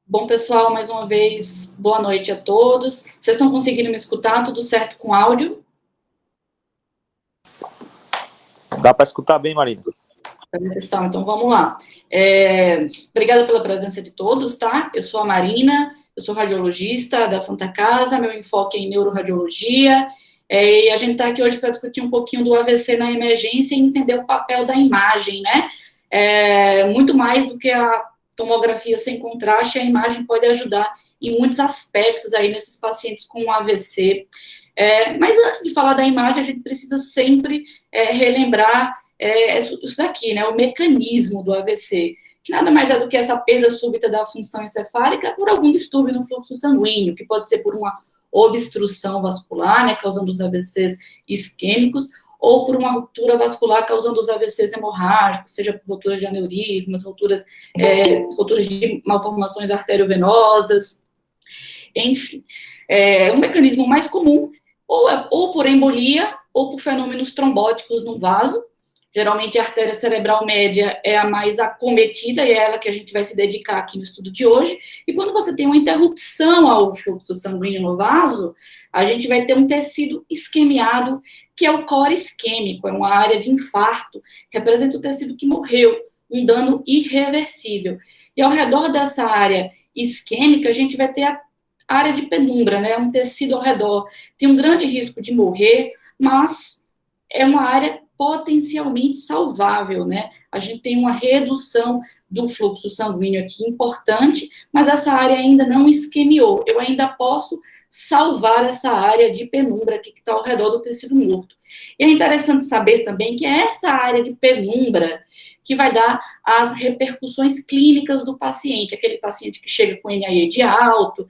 Bom, pessoal, mais uma vez, boa noite a todos. Vocês estão conseguindo me escutar? Tudo certo com áudio? Dá para escutar bem, Marina? Então, vamos lá. Obrigada pela presença de todos, tá? Eu sou a Marina, eu sou radiologista da Santa Casa, meu enfoque é em neuroradiologia, e a gente está aqui hoje para discutir um pouquinho do AVC na emergência e entender o papel da imagem, né? Muito mais do que a tomografia sem contraste, a imagem pode ajudar em muitos aspectos aí nesses pacientes com AVC. Mas antes de falar da imagem, a gente precisa sempre relembrar isso daqui, né, o mecanismo do AVC, que nada mais é do que essa perda súbita da função encefálica por algum distúrbio no fluxo sanguíneo, que pode ser por uma obstrução vascular, né, causando os AVCs isquêmicos, ou por uma ruptura vascular causando os AVCs hemorrágicos, seja por rupturas de aneurismas, rupturas de malformações arteriovenosas, enfim. Um mecanismo mais comum, ou por embolia, ou por fenômenos trombóticos no vaso. Geralmente, a artéria cerebral média é a mais acometida, e é ela que a gente vai se dedicar aqui no estudo de hoje. E quando você tem uma interrupção ao fluxo sanguíneo no vaso, a gente vai ter um tecido isquemiado, que é o core isquêmico, é uma área de infarto, representa o tecido que morreu, um dano irreversível. E ao redor dessa área isquêmica, a gente vai ter a área de penumbra, né, um tecido ao redor. Tem um grande risco de morrer, mas é uma área potencialmente salvável, né? A gente tem uma redução do fluxo sanguíneo aqui importante, mas essa área ainda não isquemiou. Eu ainda posso salvar essa área de penumbra aqui que está ao redor do tecido morto. E é interessante saber também que é essa área de penumbra que vai dar as repercussões clínicas do paciente, aquele paciente que chega com NAED alto,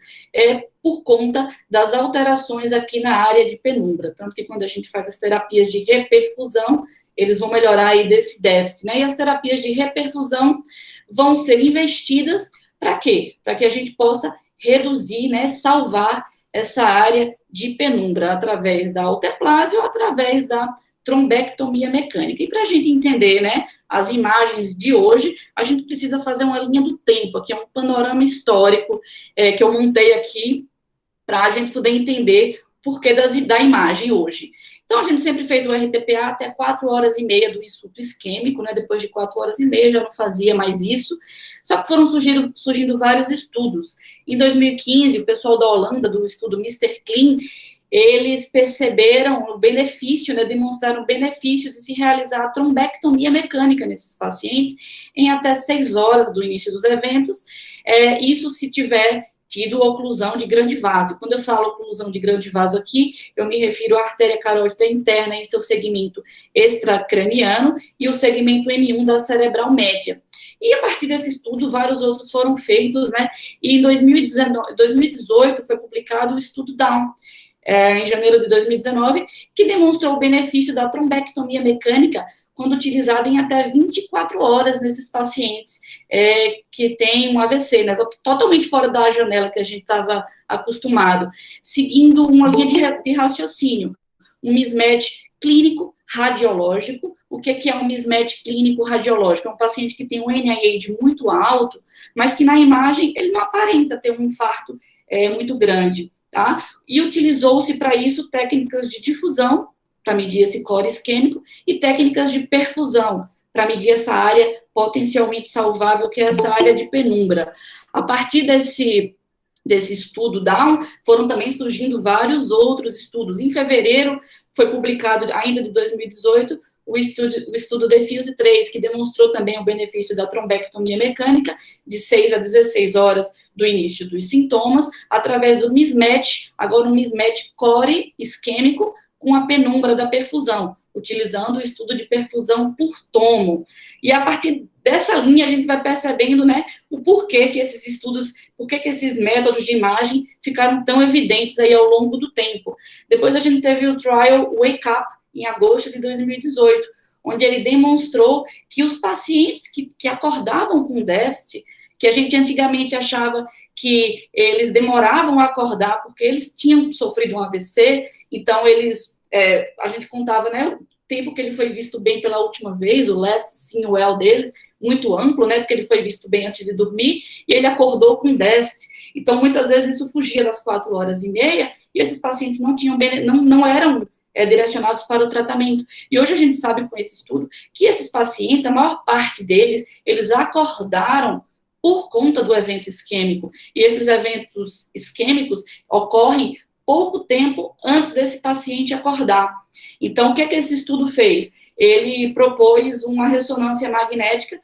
por conta das alterações aqui na área de penumbra. Tanto que quando a gente faz as terapias de reperfusão, eles vão melhorar aí desse déficit, né? E as terapias de reperfusão vão ser investidas para quê? Para que a gente possa reduzir, né, salvar essa área de penumbra através da alteplase ou através da trombectomia mecânica. E para a gente entender, né, as imagens de hoje, a gente precisa fazer uma linha do tempo, aqui é um panorama histórico que eu montei aqui para a gente poder entender o porquê da imagem hoje. Então, a gente sempre fez o RTPA até 4 horas e meia do insulto isquêmico, né? Depois de 4 horas e meia já não fazia mais isso, só que foram surgindo vários estudos. Em 2015, o pessoal da Holanda, do estudo Mr. Clean, eles perceberam o benefício, né, demonstraram o benefício de se realizar a trombectomia mecânica nesses pacientes em até 6 horas do início dos eventos, isso se tiver tido oclusão de grande vaso. Quando eu falo oclusão de grande vaso aqui, eu me refiro à artéria carótida interna em seu segmento extracraniano e o segmento M1 da cerebral média. E a partir desse estudo, vários outros foram feitos, né, e em 2018 foi publicado o estudo Down, em janeiro de 2019, que demonstrou o benefício da trombectomia mecânica quando utilizada em até 24 horas nesses pacientes que têm um AVC, né, totalmente fora da janela que a gente estava acostumado, seguindo uma linha de raciocínio, um mismatch clínico radiológico. O que é um mismatch clínico radiológico? É um paciente que tem um NIH muito alto, mas que na imagem ele não aparenta ter um infarto muito grande. Tá? E utilizou-se para isso técnicas de difusão, para medir esse core isquêmico, e técnicas de perfusão, para medir essa área potencialmente salvável, que é essa área de penumbra. A partir desse estudo Down, foram também surgindo vários outros estudos. Em fevereiro, foi publicado, ainda de 2018, o estudo DEFUSE 3, que demonstrou também o benefício da trombectomia mecânica, de 6 a 16 horas do início dos sintomas, através do mismatch, agora um mismatch core isquêmico, com a penumbra da perfusão, utilizando o estudo de perfusão por tomo. E a partir dessa linha, a gente vai percebendo, né, o porquê que esses estudos, porquê que esses métodos de imagem ficaram tão evidentes aí ao longo do tempo. Depois a gente teve o trial Wake Up, em agosto de 2018, onde ele demonstrou que os pacientes que acordavam com déficit, que a gente antigamente achava que eles demoravam a acordar porque eles tinham sofrido um AVC, então a gente contava, né, o tempo que ele foi visto bem pela última vez, o last seen well deles, muito amplo, né, porque ele foi visto bem antes de dormir, e ele acordou com déficit. Então, muitas vezes isso fugia das 4 horas e meia, e esses pacientes não eram direcionados para o tratamento. E hoje a gente sabe com esse estudo que esses pacientes, a maior parte deles, eles acordaram por conta do evento isquêmico. E esses eventos isquêmicos ocorrem pouco tempo antes desse paciente acordar. Então, o que é que esse estudo fez? Ele propôs uma ressonância magnética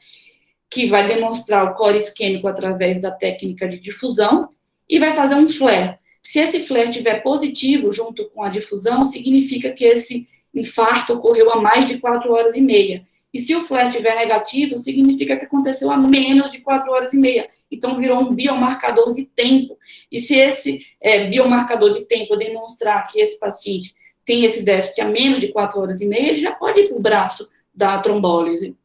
que vai demonstrar o core isquêmico através da técnica de difusão e vai fazer um flare. Se esse flare estiver positivo junto com a difusão, significa que esse infarto ocorreu há mais de 4 horas e meia. E se o flare estiver negativo, significa que aconteceu há menos de 4 horas e meia. Então, virou um biomarcador de tempo. E se esse biomarcador de tempo demonstrar que esse paciente tem esse déficit há menos de 4 horas e meia, ele já pode ir para o braço da trombólise.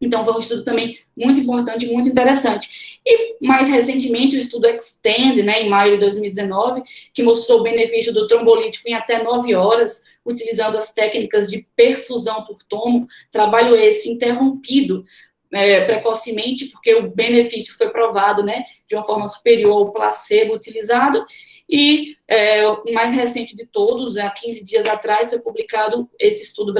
Então, foi um estudo também muito importante, muito interessante. E, mais recentemente, o estudo Extend, né, em maio de 2019, que mostrou o benefício do trombolítico em até 9 horas, utilizando as técnicas de perfusão por tomo, trabalho esse interrompido precocemente, porque o benefício foi provado, né, de uma forma superior ao placebo utilizado. E o mais recente de todos, há 15 dias atrás, foi publicado esse estudo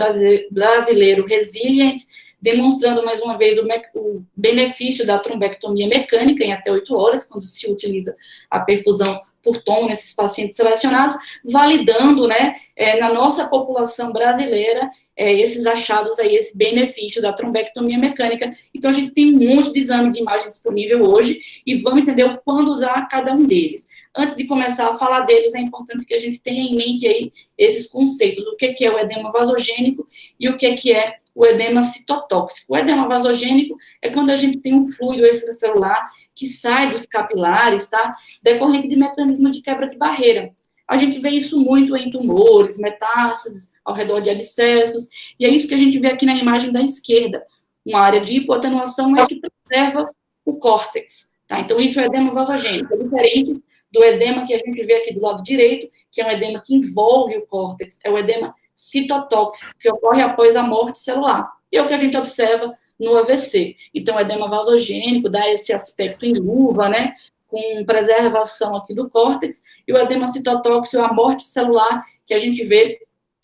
brasileiro Resilient, demonstrando mais uma vez o benefício da trombectomia mecânica em até 8 horas, quando se utiliza a perfusão por tomo nesses pacientes selecionados, validando, né, na nossa população brasileira, esses achados aí, esse benefício da trombectomia mecânica. Então, a gente tem um monte de exame de imagem disponível hoje, e vamos entender quando usar cada um deles. Antes de começar a falar deles, é importante que a gente tenha em mente aí esses conceitos, o que é o edema vasogênico e o que é o edema citotóxico. O edema vasogênico é quando a gente tem um fluido extracelular que sai dos capilares, tá? Decorrente de mecanismo de quebra de barreira. A gente vê isso muito em tumores, metástases, ao redor de abscessos, e é isso que a gente vê aqui na imagem da esquerda, uma área de hipoatenuação, mas que preserva o córtex, tá? Então, isso é edema vasogênico, é diferente do edema que a gente vê aqui do lado direito, que é um edema que envolve o córtex, é o edema citotóxico, que ocorre após a morte celular. E é o que a gente observa no AVC. Então, o edema vasogênico dá esse aspecto em luva, né, com preservação aqui do córtex, e o edema citotóxico é a morte celular que a gente vê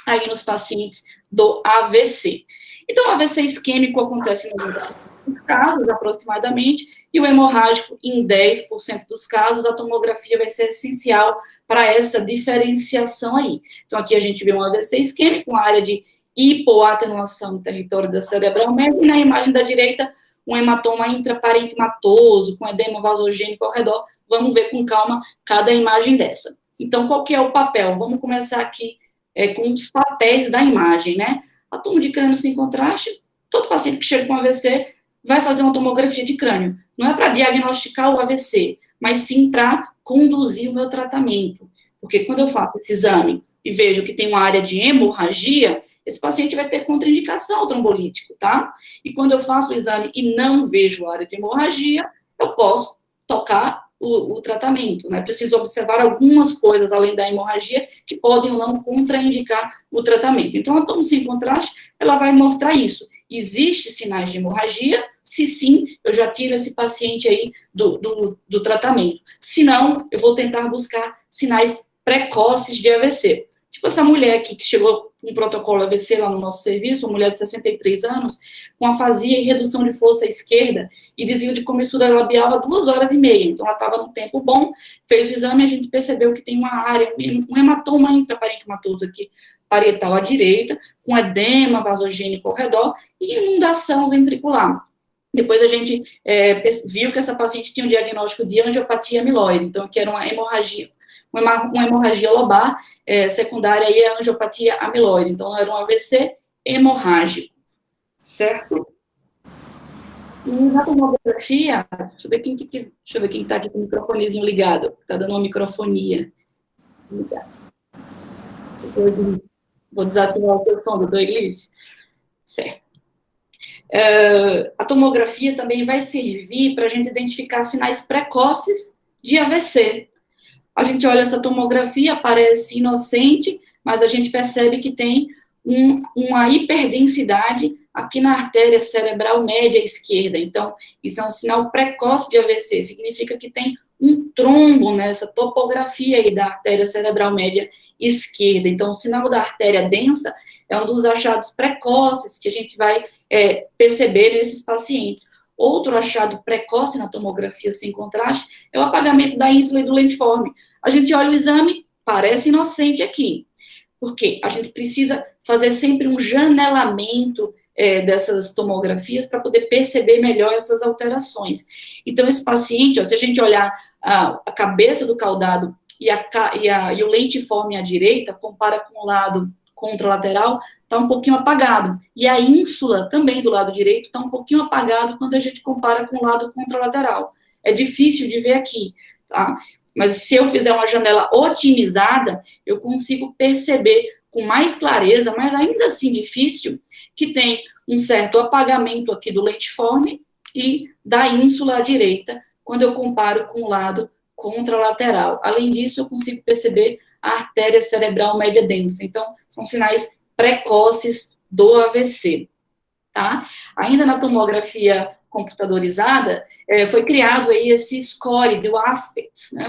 aí nos pacientes do AVC. Então, o AVC isquêmico acontece em casos, aproximadamente, e o hemorrágico, em 10% dos casos, a tomografia vai ser essencial para essa diferenciação aí. Então, aqui a gente vê um AVC isquêmico, uma área de hipoatenuação no território da cerebral média, e na imagem da direita, um hematoma intraparenquimatoso, com edema vasogênico ao redor. Vamos ver com calma cada imagem dessa. Então, qual que é o papel? Vamos começar aqui com os papéis da imagem, né? A tomo de crânio sem contraste, todo paciente que chega com AVC vai fazer uma tomografia de crânio. Não é para diagnosticar o AVC, mas sim para conduzir o meu tratamento. Porque quando eu faço esse exame e vejo que tem uma área de hemorragia, esse paciente vai ter contraindicação ao trombolítico, tá? E quando eu faço o exame e não vejo a área de hemorragia, eu posso tocar o tratamento, né? Preciso observar algumas coisas além da hemorragia que podem ou não contraindicar o tratamento. Então, a tomo sem contraste, ela vai mostrar isso. Existe sinais de hemorragia? Se sim, eu já tiro esse paciente aí do tratamento. Se não, eu vou tentar buscar sinais precoces de AVC. Tipo essa mulher aqui que chegou com um protocolo AVC lá no nosso serviço, uma mulher de 63 anos, com afasia e redução de força à esquerda e desvio de comissura labial há 2 horas e meia. Então, ela estava num tempo bom, fez o exame e a gente percebeu que tem uma área, um hematoma intraparenquimatoso aqui, parietal à direita, com edema vasogênico ao redor e inundação ventricular. Depois a gente viu que essa paciente tinha um diagnóstico de angiopatia amiloide, então, que era uma hemorragia lobar secundária aí é a angiopatia amiloide. Então, era um AVC hemorrágico, certo? E na tomografia, deixa eu ver quem está aqui com o microfonezinho ligado. Está dando uma microfonia. Desligado. Vou desativar o seu som, doutor Iglesias. Certo. A tomografia também vai servir para a gente identificar sinais precoces de AVC. A gente olha essa tomografia, parece inocente, mas a gente percebe que tem uma hiperdensidade aqui na artéria cerebral média esquerda. Então, isso é um sinal precoce de AVC, significa que tem um trombo nessa topografia aí da artéria cerebral média esquerda. Então, o sinal da artéria densa é um dos achados precoces que a gente vai perceber nesses pacientes. Outro achado precoce na tomografia sem contraste é o apagamento da ínsula e do lentiforme. A gente olha o exame, parece inocente aqui. Por quê? A gente precisa fazer sempre um janelamento dessas tomografias para poder perceber melhor essas alterações. Então, esse paciente, ó, se a gente olhar a cabeça do caudado e o lentiforme à direita, compara com o lado contralateral, está um pouquinho apagado. E a ínsula, também do lado direito, está um pouquinho apagado quando a gente compara com o lado contralateral. É difícil de ver aqui, tá? Mas se eu fizer uma janela otimizada, eu consigo perceber com mais clareza, mas ainda assim difícil, que tem um certo apagamento aqui do lentiforme e da ínsula à direita, quando eu comparo com o lado contralateral. Além disso, eu consigo perceber a artéria cerebral média densa. Então, são sinais precoces do AVC, tá? Ainda na tomografia computadorizada, foi criado aí esse score do Aspects, né,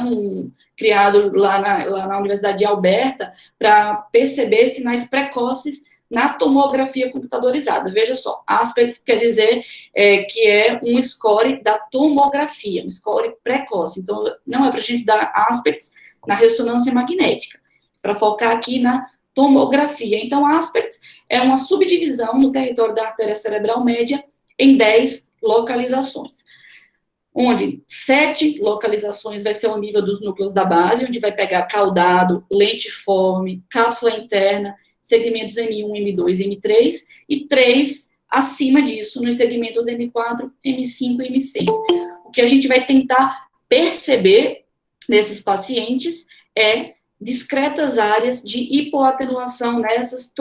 criado lá na Universidade de Alberta, para perceber sinais precoces na tomografia computadorizada. Veja só, Aspects quer dizer que é um score da tomografia, um score precoce. Então, não é para a gente dar Aspects na ressonância magnética, para focar aqui na tomografia. Então, Aspects é uma subdivisão no território da artéria cerebral média em 10 localizações, onde 7 localizações vai ser ao nível dos núcleos da base, onde vai pegar caudado, lentiforme, cápsula interna, segmentos M1, M2 e M3, e 3 acima disso, nos segmentos M4, M5 e M6. O que a gente vai tentar perceber nesses pacientes é discretas áreas de hipoatenuação nessas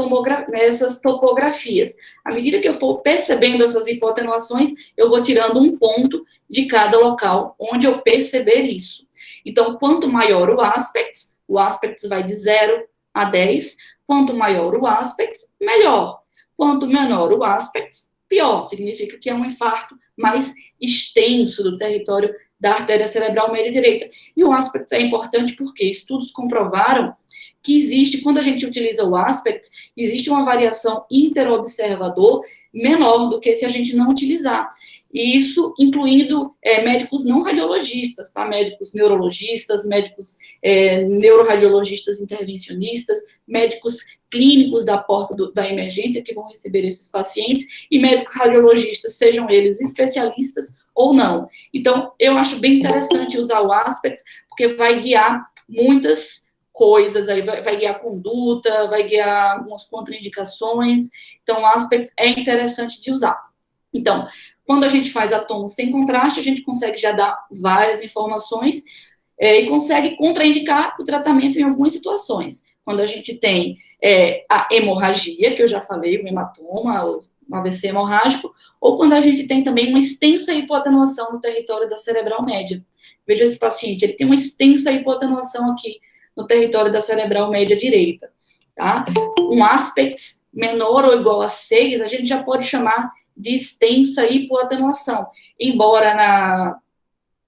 topografias. À medida que eu for percebendo essas hipoatenuações, eu vou tirando um ponto de cada local onde eu perceber isso. Então, quanto maior o Aspects vai de 0 a 10, quanto maior o Aspects, melhor. Quanto menor o Aspects, pior. Significa que é um infarto mais extenso do território da artéria cerebral média direita. E o Aspects é importante porque estudos comprovaram que existe, quando a gente utiliza o Aspects, existe uma variação interobservador menor do que se a gente não utilizar. E isso incluindo médicos não radiologistas, tá? Médicos neurologistas, médicos neuroradiologistas intervencionistas, médicos clínicos da porta da emergência que vão receber esses pacientes, e médicos radiologistas, sejam eles especialistas ou não. Então, eu acho bem interessante usar o Aspects, porque vai guiar muitas coisas, aí vai guiar conduta, vai guiar algumas contraindicações. Então, o Aspects é interessante de usar. Então, quando a gente faz a tomo sem contraste, a gente consegue já dar várias informações e consegue contraindicar o tratamento em algumas situações. Quando a gente tem a hemorragia, que eu já falei, o hematoma, o AVC hemorrágico, ou quando a gente tem também uma extensa hipoatenuação no território da cerebral média. Veja esse paciente, ele tem uma extensa hipoatenuação aqui no território da cerebral média direita, tá? Um Aspects menor ou igual a 6, a gente já pode chamar de extensa hipoatenuação, embora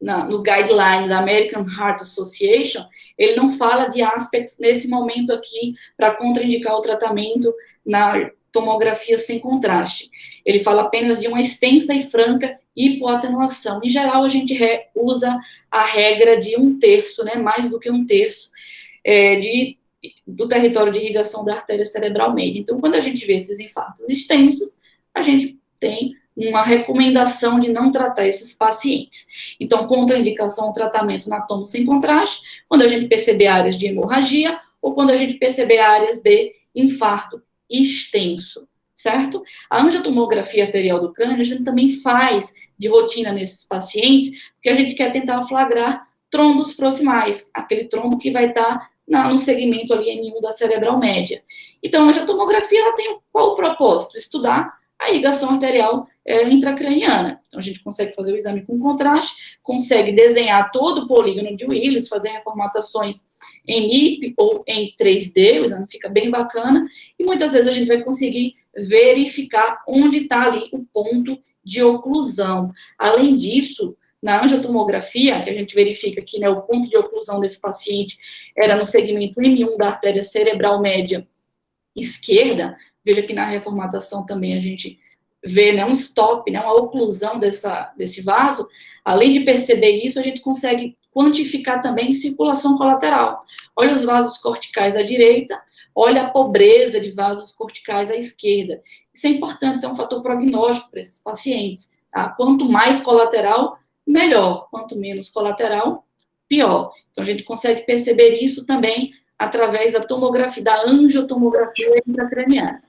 no guideline da American Heart Association, ele não fala de Aspects nesse momento aqui para contraindicar o tratamento na tomografia sem contraste. Ele fala apenas de uma extensa e franca hipoatenuação. Em geral, a gente usa a regra de 1/3, né, mais do que 1/3 do território de irrigação da artéria cerebral média. Então, quando a gente vê esses infartos extensos, a gente tem uma recomendação de não tratar esses pacientes. Então, contraindicação ao tratamento na tomo sem contraste, quando a gente perceber áreas de hemorragia ou quando a gente perceber áreas de infarto extenso, certo? A angiotomografia arterial do crânio, a gente também faz de rotina nesses pacientes, porque a gente quer tentar flagrar trombos proximais, aquele trombo que vai estar no segmento ali M1 da cerebral média. Então, a angiotomografia, ela tem qual o propósito? Estudar a a irrigação arterial intracraniana. Então, a gente consegue fazer o exame com contraste, consegue desenhar todo o polígono de Willis, fazer reformatações em MIP ou em 3D, o exame fica bem bacana, e muitas vezes a gente vai conseguir verificar onde está ali o ponto de oclusão. Além disso, na angiotomografia, que a gente verifica que, né, o ponto de oclusão desse paciente era no segmento M1 da artéria cerebral média esquerda. Veja que na reformatação também a gente vê, né, um stop, né, uma oclusão desse vaso. Além de perceber isso, a gente consegue quantificar também circulação colateral. Olha os vasos corticais à direita, olha a pobreza de vasos corticais à esquerda. Isso é importante, isso é um fator prognóstico para esses pacientes. Tá? Quanto mais colateral, melhor. Quanto menos colateral, pior. Então, a gente consegue perceber isso também através da tomografia, da angiotomografia intracraniana.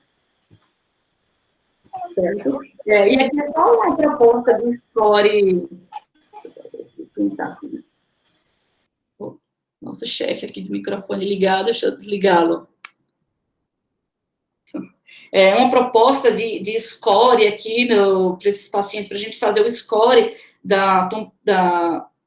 Certo? E aqui é só uma proposta de score. Nosso chefe aqui do microfone ligado, deixa eu desligá-lo. É uma proposta de score aqui para esses pacientes, para a gente fazer o score da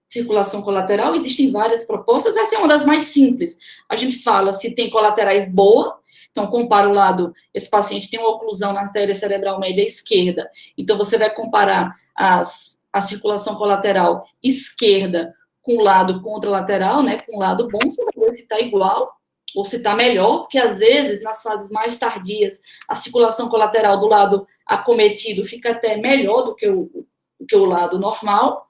circulação colateral. Existem várias propostas, essa é uma das mais simples. A gente fala se tem colaterais boa, então compara o lado, esse paciente tem uma oclusão na artéria cerebral média esquerda, então você vai comparar a circulação colateral esquerda com o lado contralateral, né, com o lado bom, você vai ver se está igual, ou se está melhor, porque às vezes, nas fases mais tardias, a circulação colateral do lado acometido fica até melhor do que o lado normal.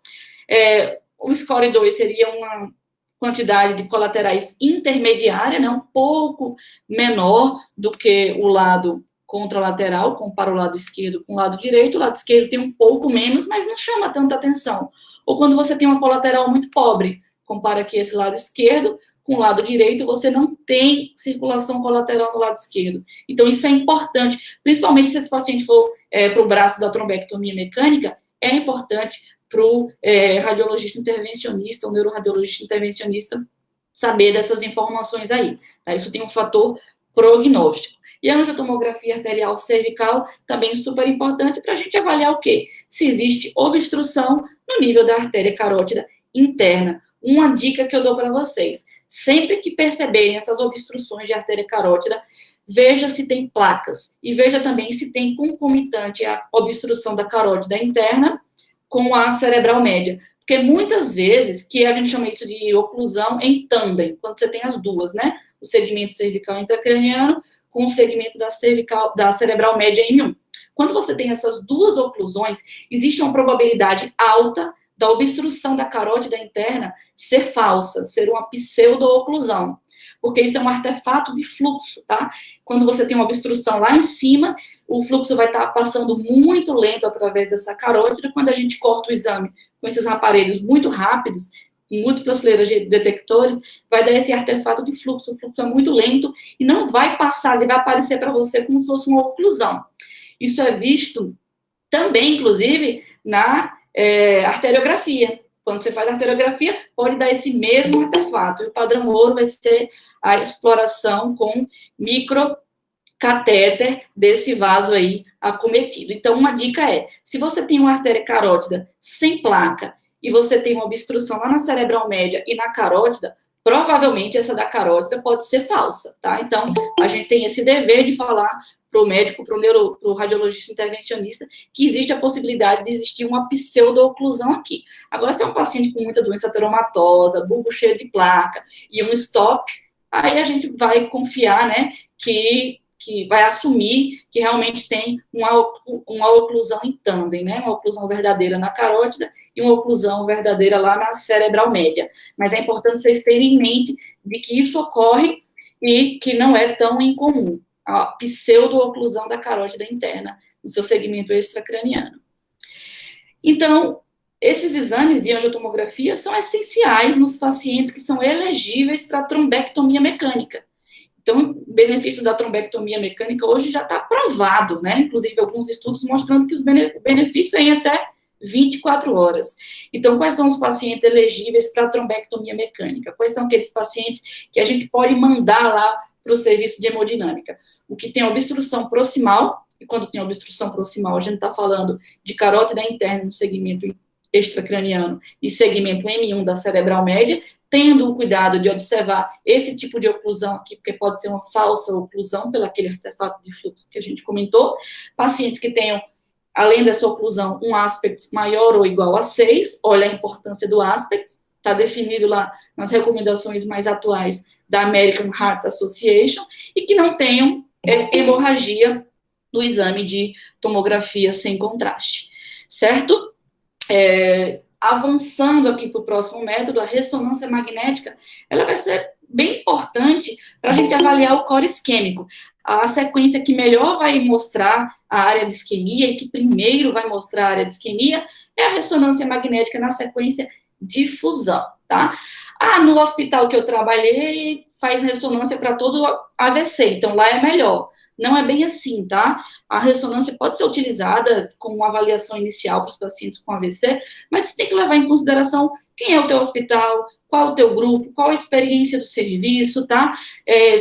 O score 2 seria uma quantidade de colaterais intermediária, né, um pouco menor do que o lado contralateral, compara o lado esquerdo com o lado direito. O lado esquerdo tem um pouco menos, mas não chama tanta atenção. Ou quando você tem uma colateral muito pobre, compara aqui esse lado esquerdo com o lado direito, você não tem circulação colateral no lado esquerdo. Então, isso é importante, principalmente se esse paciente for para o braço da trombectomia mecânica, é importante para o radiologista intervencionista, o neuroradiologista intervencionista, saber dessas informações aí. Tá? Isso tem um fator prognóstico. E a angiotomografia arterial cervical também super importante para a gente avaliar o quê? Se existe obstrução no nível da artéria carótida interna. Uma dica que eu dou para vocês, sempre que perceberem essas obstruções de artéria carótida, veja se tem placas, e veja também se tem concomitante a obstrução da carótida interna com a cerebral média, porque muitas vezes, que a gente chama isso de oclusão em tandem, quando você tem as duas, né, o segmento cervical intracraniano com o segmento da cerebral média M1. Quando você tem essas duas oclusões, existe uma probabilidade alta da obstrução da carótida interna ser falsa, ser uma pseudo-oclusão, porque isso é um artefato de fluxo, tá? Quando você tem uma obstrução lá em cima, o fluxo vai estar passando muito lento através dessa carótida. Quando a gente corta o exame com esses aparelhos muito rápidos, múltiplas fileiras de detectores, vai dar esse artefato de fluxo. O fluxo é muito lento e não vai passar, ele vai aparecer para você como se fosse uma oclusão. Isso é visto também, inclusive, na arteriografia. Quando você faz arteriografia, pode dar esse mesmo artefato. E o padrão ouro vai ser a exploração com microcatéter desse vaso aí acometido. Então, uma dica é, se você tem uma artéria carótida sem placa e você tem uma obstrução lá na cerebral média e na carótida, provavelmente essa da carótida pode ser falsa, tá? Então, a gente tem esse dever de falar para o médico, para o radiologista intervencionista, que existe a possibilidade de existir uma pseudo-oclusão aqui. Agora, se é um paciente com muita doença ateromatosa, bulbo cheio de placa e um stop, aí a gente vai confiar, né, que vai assumir que realmente tem uma oclusão em tandem, né, uma oclusão verdadeira na carótida e uma oclusão verdadeira lá na cerebral média. Mas é importante vocês terem em mente de que isso ocorre e que não é tão incomum, a pseudo-oclusão da carótida interna no seu segmento extracraniano. Então, esses exames de angiotomografia são essenciais nos pacientes que são elegíveis para trombectomia mecânica. Então, o benefício da trombectomia mecânica hoje já está provado, né? Inclusive, alguns estudos mostrando que os benefícios é em até 24 horas. Então, quais são os pacientes elegíveis para trombectomia mecânica? Quais são aqueles pacientes que a gente pode mandar lá para o serviço de hemodinâmica? O que tem obstrução proximal, e quando tem obstrução proximal, a gente está falando de carótida interna no segmento extracraniano e segmento M1 da cerebral média, tendo o cuidado de observar esse tipo de oclusão aqui, porque pode ser uma falsa oclusão pelo aquele artefato de fluxo que a gente comentou, pacientes que tenham, além dessa oclusão, um aspect maior ou igual a 6, olha a importância do aspect, está definido lá nas recomendações mais atuais da American Heart Association, e que não tenham hemorragia do exame de tomografia sem contraste, certo? Avançando aqui para o próximo método, a ressonância magnética, ela vai ser bem importante para a gente avaliar o core isquêmico. A sequência que melhor vai mostrar a área de isquemia e que primeiro vai mostrar a área de isquemia é a ressonância magnética na sequência de fusão, tá? No hospital que eu trabalhei, faz ressonância para todo AVC, então lá é melhor. Não é bem assim, tá? A ressonância pode ser utilizada como uma avaliação inicial para os pacientes com AVC, mas você tem que levar em consideração quem é o teu hospital, qual o teu grupo, qual a experiência do serviço, tá?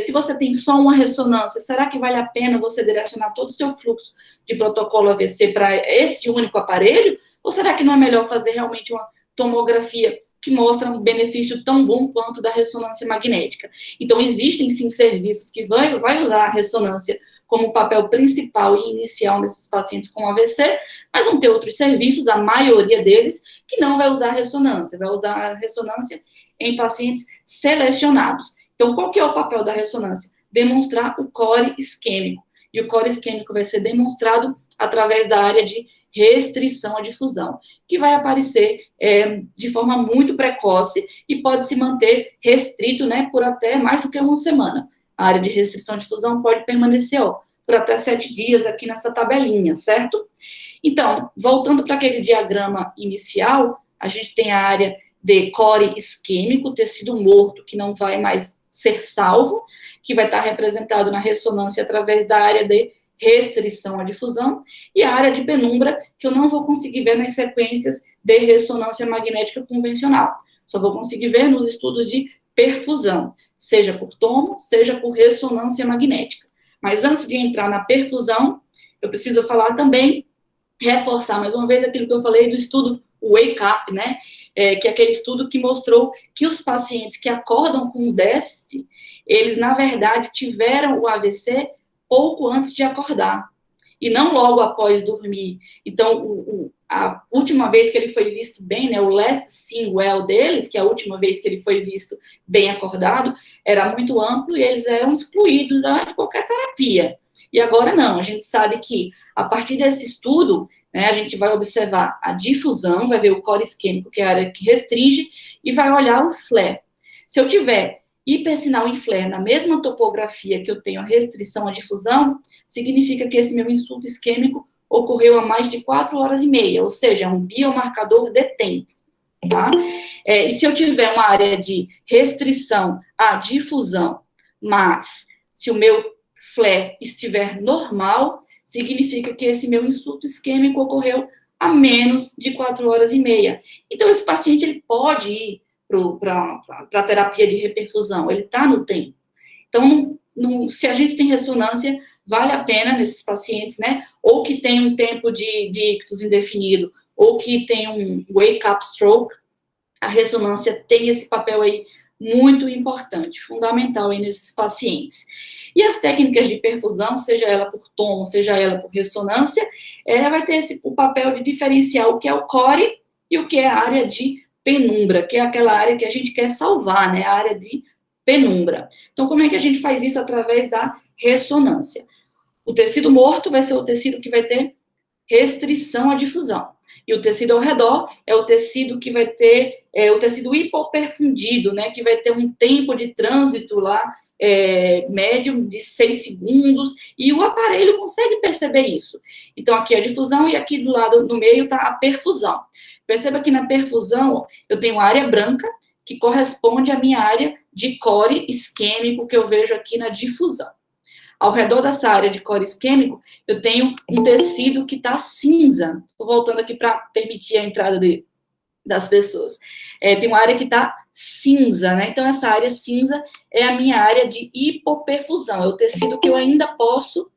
Se você tem só uma ressonância, será que vale a pena você direcionar todo o seu fluxo de protocolo AVC para esse único aparelho? Ou será que não é melhor fazer realmente uma tomografia que mostra um benefício tão bom quanto da ressonância magnética? Então, existem sim serviços que vai usar a ressonância como papel principal e inicial nesses pacientes com AVC, mas vão ter outros serviços, a maioria deles, que não vai usar a ressonância, vai usar a ressonância em pacientes selecionados. Então, qual que é o papel da ressonância? Demonstrar o core isquêmico. E o core isquêmico vai ser demonstrado através da área de restrição à difusão, que vai aparecer de forma muito precoce e pode se manter restrito, né, por até mais do que uma semana. A área de restrição à difusão pode permanecer, por até 7 dias aqui nessa tabelinha, certo? Então, voltando para aquele diagrama inicial, a gente tem a área de core isquêmico, tecido morto, que não vai mais ser salvo, que vai estar representado na ressonância através da área de restrição à difusão, e a área de penumbra, que eu não vou conseguir ver nas sequências de ressonância magnética convencional. Só vou conseguir ver nos estudos de perfusão, seja por tomo, seja por ressonância magnética. Mas antes de entrar na perfusão, eu preciso falar também, reforçar mais uma vez aquilo que eu falei do estudo Wake Up, né? Que é aquele estudo que mostrou que os pacientes que acordam com déficit, eles, na verdade, tiveram o AVC pouco antes de acordar, e não logo após dormir. Então, a última vez que ele foi visto bem, né, o last seen well deles, que é a última vez que ele foi visto bem acordado, era muito amplo e eles eram excluídos de qualquer terapia. E agora não, a gente sabe que, a partir desse estudo, né, a gente vai observar a difusão, vai ver o core isquêmico, que é a área que restringe, e vai olhar o flare. Se eu tiver hipersinal em flare na mesma topografia que eu tenho a restrição à difusão, significa que esse meu insulto isquêmico ocorreu há mais de 4 horas e meia, ou seja, é um biomarcador de tempo, tá? E se eu tiver uma área de restrição à difusão, mas se o meu flare estiver normal, significa que esse meu insulto isquêmico ocorreu há menos de 4 horas e meia. Então, esse paciente, ele pode ir para a terapia de reperfusão, ele está no tempo. Então, se a gente tem ressonância, vale a pena nesses pacientes, né, ou que tem um tempo de ictus indefinido, ou que tem um wake-up stroke, a ressonância tem esse papel aí muito importante, fundamental aí nesses pacientes. E as técnicas de perfusão, seja ela por tomo, seja ela por ressonância, vai ter o papel de diferenciar o que é o core e o que é a área de penumbra, que é aquela área que a gente quer salvar, né, a área de penumbra. Então, como é que a gente faz isso? Através da ressonância. O tecido morto vai ser o tecido que vai ter restrição à difusão. E o tecido ao redor é o tecido que vai ter, o tecido hipoperfundido, né, que vai ter um tempo de trânsito lá, médio de 6 segundos, e o aparelho consegue perceber isso. Então, aqui é a difusão, e aqui do lado, no meio, está a perfusão. Perceba que na perfusão, eu tenho área branca, que corresponde à minha área de core isquêmico, que eu vejo aqui na difusão. Ao redor dessa área de core isquêmico, eu tenho um tecido que está cinza. Estou voltando aqui para permitir a entrada das pessoas. Tem uma área que está cinza, né? Então, essa área cinza é a minha área de hipoperfusão. É o tecido que eu ainda posso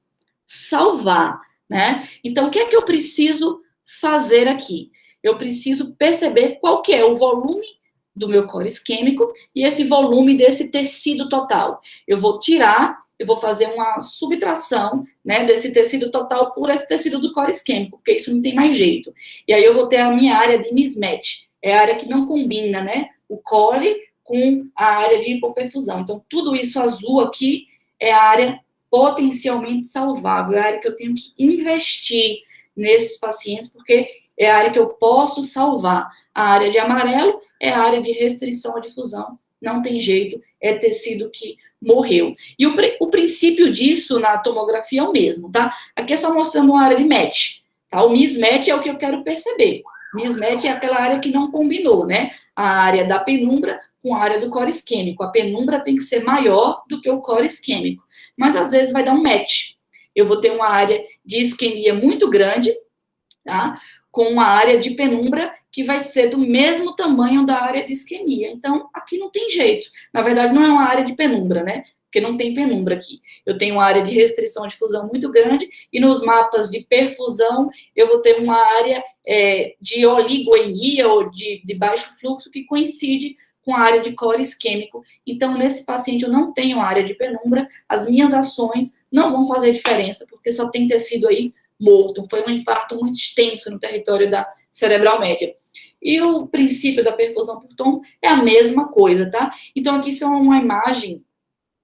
salvar. né? Então, o que é que eu preciso fazer aqui? Eu preciso perceber qual que é o volume do meu core isquêmico e esse volume desse tecido total. Eu vou tirar, eu vou fazer uma subtração, né, desse tecido total por esse tecido do core isquêmico, porque isso não tem mais jeito. E aí eu vou ter a minha área de mismatch, é a área que não combina, né, o core com a área de hipoperfusão. Então, tudo isso azul aqui é a área potencialmente salvável, é a área que eu tenho que investir nesses pacientes, porque é a área que eu posso salvar. A área de amarelo é a área de restrição à difusão, não tem jeito, é tecido que morreu. E o princípio disso na tomografia é o mesmo, tá? Aqui é só mostrando uma área de match, tá? O mismatch é o que eu quero perceber. Mismatch é aquela área que não combinou, né? A área da penumbra com a área do core isquêmico. A penumbra tem que ser maior do que o core isquêmico, mas às vezes vai dar um match. Eu vou ter uma área de isquemia muito grande, tá? Com uma área de penumbra que vai ser do mesmo tamanho da área de isquemia. Então, aqui não tem jeito. Na verdade, não é uma área de penumbra, né? Porque não tem penumbra aqui. Eu tenho uma área de restrição à difusão muito grande, e nos mapas de perfusão, eu vou ter uma área de oligoemia, ou de baixo fluxo, que coincide com a área de core isquêmico. Então, nesse paciente, eu não tenho área de penumbra, as minhas ações não vão fazer diferença, porque só tem tecido aí morto. Foi um infarto muito extenso no território da cerebral média. E o princípio da perfusão por tom é a mesma coisa, tá? Então, aqui isso é uma imagem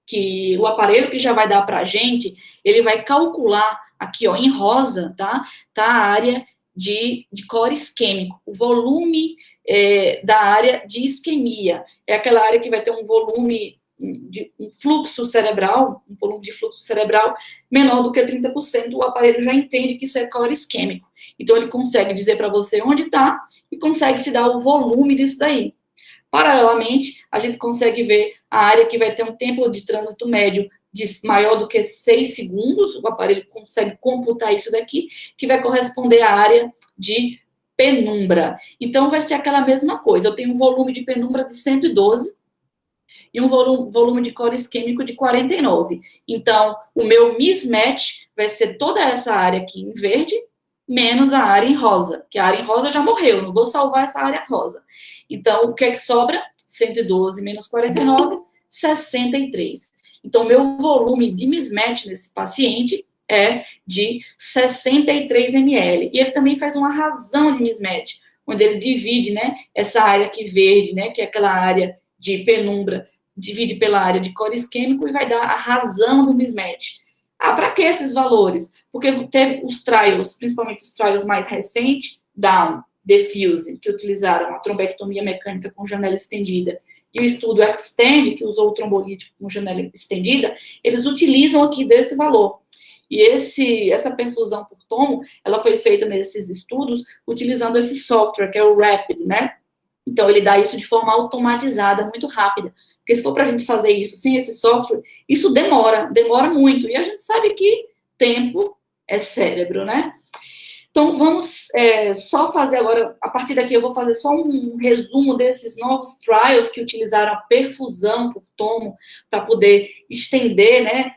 que o aparelho que já vai dar para a gente, ele vai calcular aqui, ó, em rosa, tá? Tá a área de core isquêmico, o volume da área de isquemia. É aquela área que vai ter um volume de um fluxo cerebral, um volume de fluxo cerebral menor do que 30%, o aparelho já entende que isso é core isquêmico. Então, ele consegue dizer para você onde está e consegue te dar o volume disso daí. Paralelamente, a gente consegue ver a área que vai ter um tempo de trânsito médio maior do que 6 segundos, o aparelho consegue computar isso daqui, que vai corresponder à área de penumbra. Então, vai ser aquela mesma coisa. Eu tenho um volume de penumbra de 112, e um volume de core isquêmico de 49. Então, o meu mismatch vai ser toda essa área aqui em verde, menos a área em rosa, que a área em rosa já morreu, não vou salvar essa área rosa. Então, o que é que sobra? 112 menos 49, 63. Então, meu volume de mismatch nesse paciente é de 63 ml. E ele também faz uma razão de mismatch, onde ele divide, né, essa área aqui verde, né, que é aquela área de penumbra, divide pela área de core isquêmico e vai dar a razão do mismatch. Ah, para que esses valores? Porque teve os trials, principalmente os trials mais recentes, Down, Defuse, que utilizaram a trombectomia mecânica com janela estendida, e o estudo Extend, que usou o trombolítico com janela estendida, eles utilizam aqui desse valor. E essa perfusão por tomo, ela foi feita nesses estudos utilizando esse software, que é o Rapid, né? Então, ele dá isso de forma automatizada, muito rápida. Porque se for para a gente fazer isso sem esse software, isso demora muito. E a gente sabe que tempo é cérebro, né? Então, vamos só fazer agora, a partir daqui eu vou fazer só um resumo desses novos trials que utilizaram a perfusão por tomo para poder estender, né,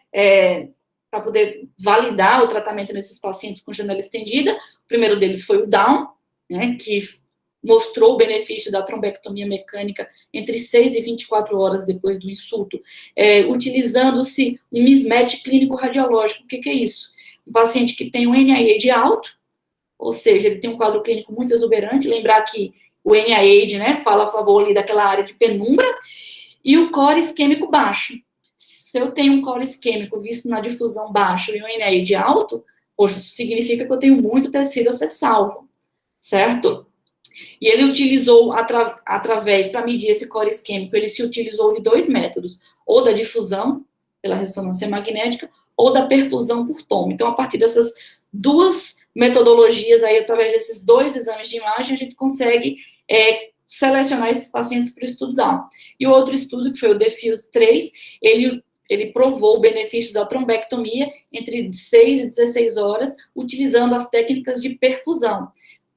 para poder validar o tratamento nesses pacientes com janela estendida. O primeiro deles foi o Down, né, que mostrou o benefício da trombectomia mecânica entre 6 e 24 horas depois do insulto, utilizando-se um mismatch clínico radiológico. O que é isso? Um paciente que tem um NIH alto, ou seja, ele tem um quadro clínico muito exuberante, lembrar que o NIH, né, fala a favor ali daquela área de penumbra, e o core isquêmico baixo. Se eu tenho um core isquêmico visto na difusão baixo e um NIH alto, poxa, isso significa que eu tenho muito tecido a ser salvo, certo? E ele utilizou, através, para medir esse core isquêmico, ele se utilizou de 2 métodos, ou da difusão, pela ressonância magnética, ou da perfusão por tomo. Então, a partir dessas duas metodologias, aí, através desses 2 exames de imagem, a gente consegue selecionar esses pacientes para o estudo Down. E o outro estudo, que foi o Defuse 3, ele provou o benefício da trombectomia entre 6 e 16 horas, utilizando as técnicas de perfusão,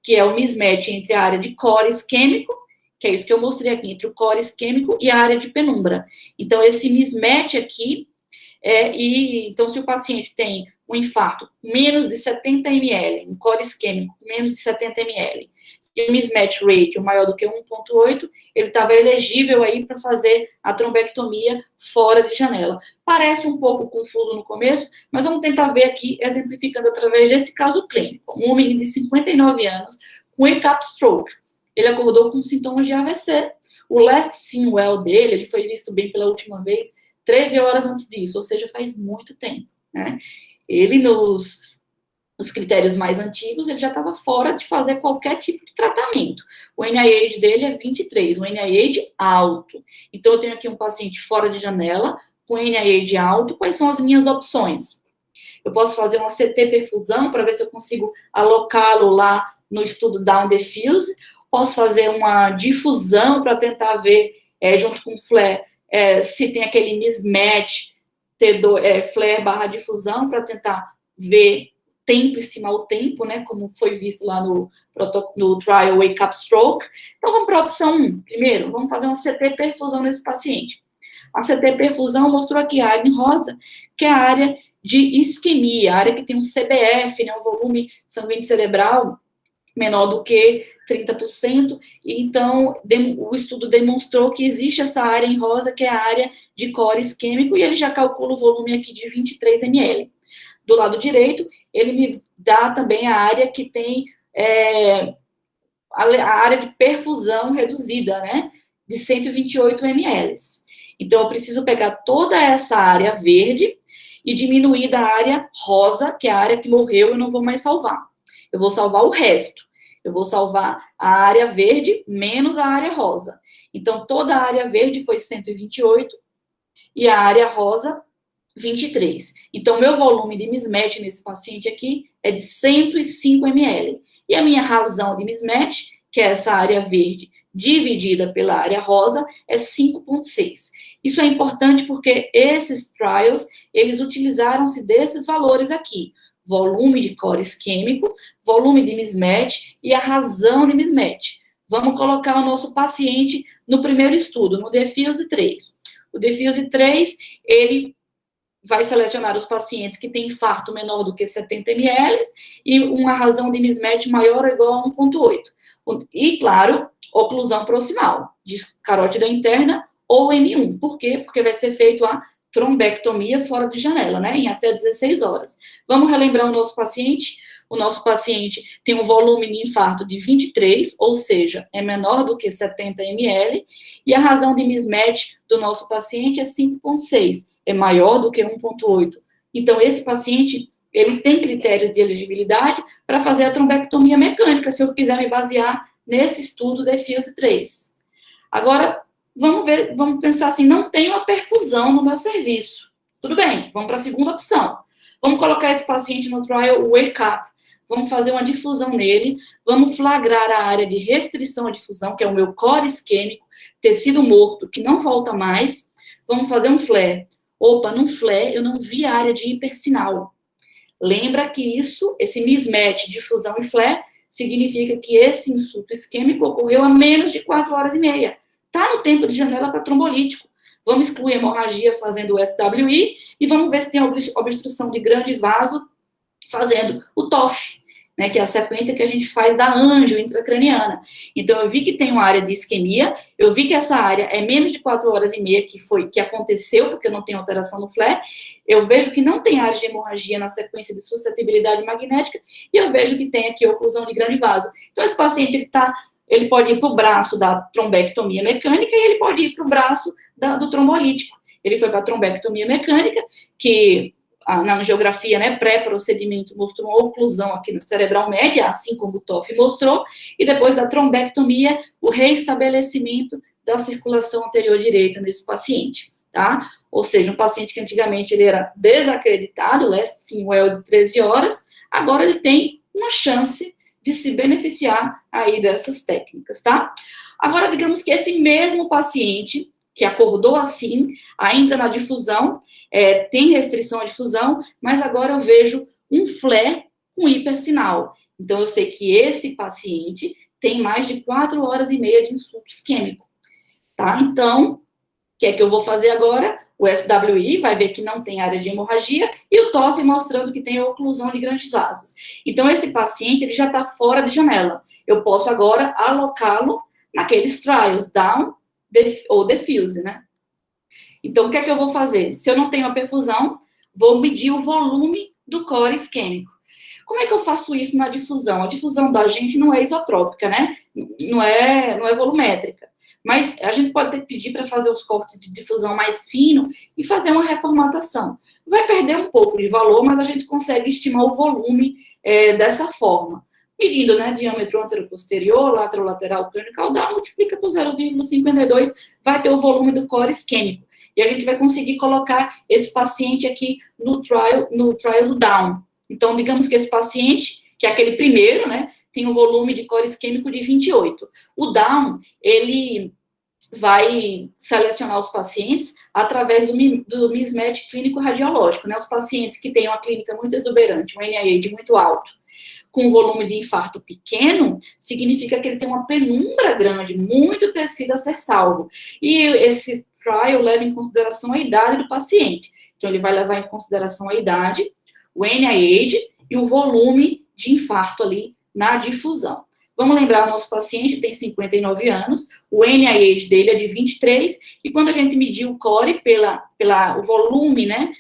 que é o mismatch entre a área de core isquêmico, que é isso que eu mostrei aqui, entre o core isquêmico e a área de penumbra. Então, esse mismatch aqui, então, se o paciente tem um infarto menos de 70 ml, um core isquêmico menos de 70 ml, e o mismatch ratio maior do que 1,8, ele estava elegível aí para fazer a trombectomia fora de janela. Parece um pouco confuso no começo, mas vamos tentar ver aqui, exemplificando através desse caso clínico. Um homem de 59 anos, com wake-up stroke. Ele acordou com sintomas de AVC. O last seen well dele, ele foi visto bem pela última vez 13 horas antes disso, ou seja, faz muito tempo, né? Ele, nos critérios mais antigos, ele já estava fora de fazer qualquer tipo de tratamento. O NIH dele é 23, um NIH alto. Então, eu tenho aqui um paciente fora de janela, com NIH alto. Quais são as minhas opções? Eu posso fazer uma CT perfusão para ver se eu consigo alocá-lo lá no estudo Down Diffuse. Posso fazer uma difusão para tentar ver, junto com o flare, se tem aquele mismatch flare barra difusão, para tentar ver tempo, estimar o tempo, né, como foi visto lá no trial Wake Up Stroke. Então, vamos para a opção 1. Primeiro, vamos fazer uma CT perfusão nesse paciente. A CT perfusão mostrou aqui a área em rosa, que é a área de isquemia, a área que tem um CBF, né, um volume sanguíneo cerebral menor do que 30%, e então o estudo demonstrou que existe essa área em rosa, que é a área de core isquêmico, e ele já calcula o volume aqui de 23 ml. Do lado direito, ele me dá também a área que tem a área de perfusão reduzida, né, de 128 ml. Então, eu preciso pegar toda essa área verde e diminuir da área rosa, que é a área que morreu, eu não vou mais salvar. Eu vou salvar o resto. Eu vou salvar a área verde menos a área rosa. Então, toda a área verde foi 128 e a área rosa, 23. Então, meu volume de mismatch nesse paciente aqui é de 105 ml. E a minha razão de mismatch, que é essa área verde dividida pela área rosa, é 5,6. Isso é importante porque esses trials, eles utilizaram-se desses valores aqui. Volume de core isquêmico, volume de mismatch e a razão de mismatch. Vamos colocar o nosso paciente no primeiro estudo, no Diffuse 3. O Diffuse 3, ele vai selecionar os pacientes que têm infarto menor do que 70 ml e uma razão de mismatch maior ou igual a 1,8. E, claro, oclusão proximal, de carótida interna ou M1. Por quê? Porque vai ser feito a trombectomia fora de janela, né, em até 16 horas. Vamos relembrar o nosso paciente? O nosso paciente tem um volume de infarto de 23, ou seja, é menor do que 70 ml, e a razão de mismatch do nosso paciente é 5,6, é maior do que 1,8. Então, esse paciente, ele tem critérios de elegibilidade para fazer a trombectomia mecânica, se eu quiser me basear nesse estudo Diffuse 3. Agora, vamos pensar assim, não tem uma perfusão no meu serviço. Tudo bem, vamos para a segunda opção. Vamos colocar esse paciente no trial Wake Up. Vamos fazer uma difusão nele, vamos flagrar a área de restrição à difusão, que é o meu core isquêmico, tecido morto, que não volta mais. Vamos fazer um flare. Opa, num flare eu não vi a área de hipersinal. Lembra que esse mismatch, difusão e flare, significa que esse insulto isquêmico ocorreu há menos de 4 horas e meia. Está no tempo de janela para trombolítico. Vamos excluir a hemorragia fazendo o SWI e vamos ver se tem obstrução de grande vaso fazendo o TOF, né, que é a sequência que a gente faz da anjo intracraniana. Então, eu vi que tem uma área de isquemia, eu vi que essa área é menos de 4 horas e meia que aconteceu, porque eu não tenho alteração no flare, eu vejo que não tem área de hemorragia na sequência de suscetibilidade magnética, e eu vejo que tem aqui oclusão de grande vaso. Então, esse paciente, ele pode ir para o braço da trombectomia mecânica e ele pode ir para o braço do trombolítico. Ele foi para a trombectomia mecânica, que na angiografia, né, pré-procedimento, mostrou uma oclusão aqui no cerebral média, assim como o TOF mostrou, e depois da trombectomia, o reestabelecimento da circulação anterior direita nesse paciente, tá? Ou seja, um paciente que antigamente ele era desacreditado, last seen well de 13 horas, agora ele tem uma chance de se beneficiar aí dessas técnicas, tá? Agora, digamos que esse mesmo paciente que acordou assim, ainda na difusão, tem restrição à difusão, mas agora eu vejo um flare com hipersinal. Então, eu sei que esse paciente tem mais de 4 horas e meia de insulto isquêmico, tá? Então, o que é que eu vou fazer agora? O SWI vai ver que não tem área de hemorragia e o TOF mostrando que tem oclusão de grandes vasos. Então, esse paciente ele já está fora de janela. Eu posso agora alocá-lo naqueles trials, down ou diffuse, né? Então, o que é que eu vou fazer? Se eu não tenho a perfusão, vou medir o volume do core isquêmico. Como é que eu faço isso na difusão? A difusão da gente não é isotrópica, né? Não é volumétrica. Mas a gente pode pedir para fazer os cortes de difusão mais fino e fazer uma reformatação. Vai perder um pouco de valor, mas a gente consegue estimar o volume dessa forma. Medindo, né, diâmetro antero-posterior, lateral crânio-caudal, multiplica por 0,52, vai ter o volume do core isquêmico. E a gente vai conseguir colocar esse paciente aqui no trial do Down. Então, digamos que esse paciente, que é aquele primeiro, né, tem um volume de core isquêmico de 28. O Down, ele vai selecionar os pacientes através do mismatch clínico radiológico, né, os pacientes que têm uma clínica muito exuberante, um NIH muito alto, com volume de infarto pequeno, significa que ele tem uma penumbra grande, muito tecido a ser salvo. E esse trial leva em consideração a idade do paciente. Então, ele vai levar em consideração a idade, o NIH e o volume de infarto ali na difusão. Vamos lembrar, o nosso paciente tem 59 anos, o NIH dele é de 23, e quando a gente mediu o core o volume, né,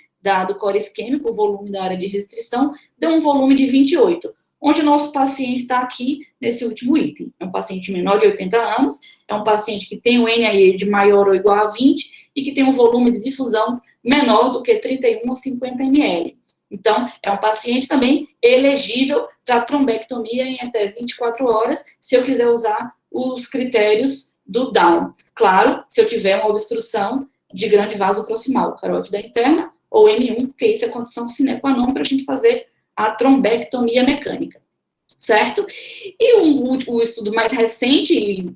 do core isquêmico, o volume da área de restrição, deu um volume de 28, onde o nosso paciente está aqui nesse último item. É um paciente menor de 80 anos, é um paciente que tem o NIH maior ou igual a 20 e que tem um volume de difusão menor do que 31 ou 50 ml. Então, é um paciente também elegível para trombectomia em até 24 horas, se eu quiser usar os critérios do Down. Claro, se eu tiver uma obstrução de grande vaso proximal, carótida interna ou M1, porque isso é condição sine qua non para a gente fazer a trombectomia mecânica, certo? E o estudo mais recente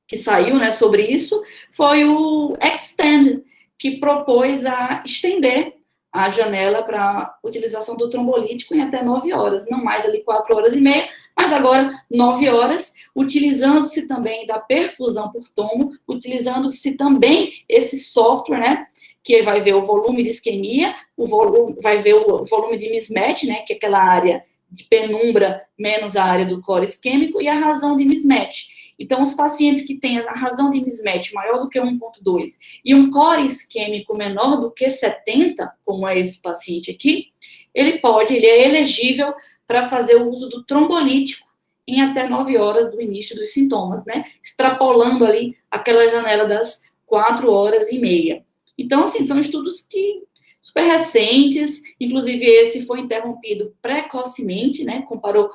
que saiu, né, sobre isso foi o Extend, que propôs a estender a janela para utilização do trombolítico em até 9 horas, não mais ali 4 horas e meia, mas agora 9 horas, utilizando-se também da perfusão por tomo, utilizando-se também esse software, né, que vai ver o volume de isquemia, vai ver o volume de mismatch, né, que é aquela área de penumbra menos a área do core isquêmico, e a razão de mismatch. Então, os pacientes que têm a razão de mismatch maior do que 1,2 e um core isquêmico menor do que 70, como é esse paciente aqui, ele é elegível para fazer o uso do trombolítico em até 9 horas do início dos sintomas, né? Extrapolando ali aquela janela das 4 horas e meia. Então, assim, são estudos super recentes, inclusive esse foi interrompido precocemente, né? Comparou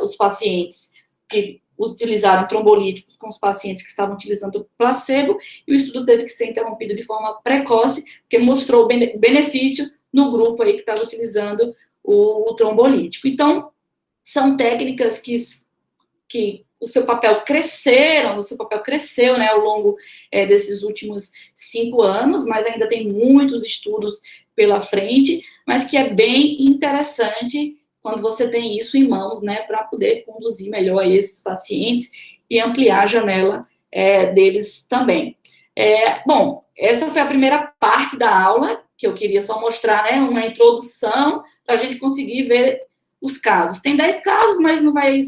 os pacientes que utilizaram trombolíticos com os pacientes que estavam utilizando placebo, e o estudo teve que ser interrompido de forma precoce, porque mostrou benefício no grupo aí que estava utilizando o trombolítico. Então, são técnicas que o seu papel cresceu, né, ao longo desses últimos 5 anos, mas ainda tem muitos estudos pela frente, mas que é bem interessante quando você tem isso em mãos, né, para poder conduzir melhor esses pacientes e ampliar a janela deles também. Bom, essa foi a primeira parte da aula, que eu queria só mostrar, né, uma introdução, para a gente conseguir ver os casos. Tem 10 casos, mas não vai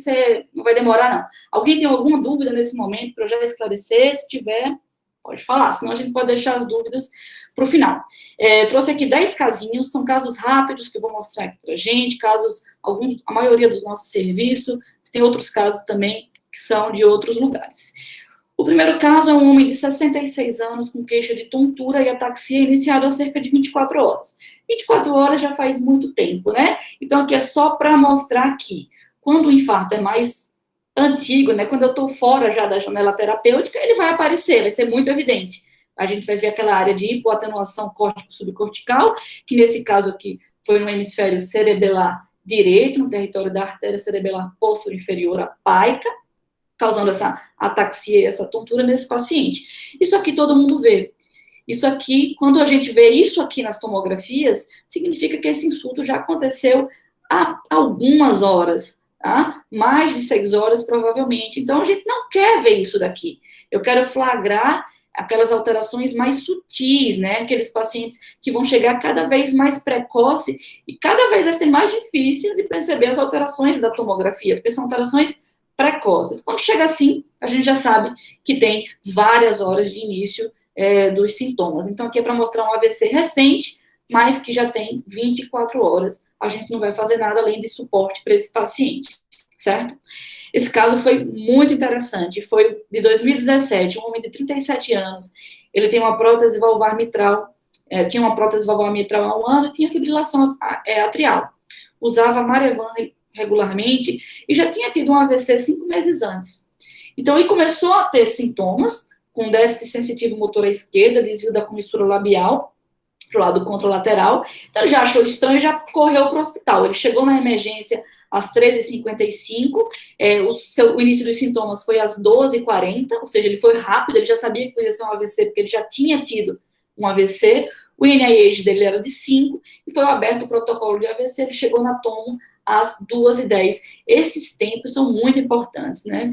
demorar, não. Alguém tem alguma dúvida nesse momento para eu já esclarecer? Se tiver, pode falar, senão a gente pode deixar as dúvidas para o final. Trouxe aqui 10 casinhos, são casos rápidos que eu vou mostrar aqui para a gente, a maioria do nosso serviço, tem outros casos também que são de outros lugares. O primeiro caso é um homem de 66 anos com queixa de tontura e ataxia iniciado há cerca de 24 horas. 24 horas já faz muito tempo, né? Então, aqui é só para mostrar que, quando o infarto é mais antigo, né? Quando eu estou fora já da janela terapêutica, ele vai aparecer, vai ser muito evidente. A gente vai ver aquela área de hipoatenuação córtico-subcortical, que nesse caso aqui foi no hemisfério cerebelar direito, no território da artéria cerebelar posterior apaica, causando essa ataxia e essa tontura nesse paciente. Isso aqui todo mundo vê. Isso aqui, quando a gente vê isso aqui nas tomografias, significa que esse insulto já aconteceu há algumas horas, tá? Mais de 6 horas, provavelmente. Então, a gente não quer ver isso daqui. Eu quero flagrar aquelas alterações mais sutis, né? Aqueles pacientes que vão chegar cada vez mais precoce e cada vez vai ser mais difícil de perceber as alterações da tomografia, porque são alterações precoces. Quando chega assim, a gente já sabe que tem várias horas de início dos sintomas. Então, aqui é para mostrar um AVC recente, mas que já tem 24 horas. A gente não vai fazer nada além de suporte para esse paciente, certo? Esse caso foi muito interessante, foi de 2017, um homem de 37 anos, ele tem uma prótese valvar mitral, tinha uma prótese valvar mitral há um ano e tinha fibrilação atrial. Usava Marevan regularmente e já tinha tido um AVC 5 meses antes. Então, ele começou a ter sintomas, com déficit sensitivo motor à esquerda, desvio da comissura labial, para o lado contralateral. Então, ele já achou estranho e já correu para o hospital. Ele chegou na emergência às 13h55, o início dos sintomas foi às 12h40, ou seja, ele foi rápido, ele já sabia que podia ser um AVC, porque ele já tinha tido um AVC, o NIH dele era de 5, e foi aberto o protocolo de AVC, ele chegou na tomo às 2h10. Esses tempos são muito importantes, né?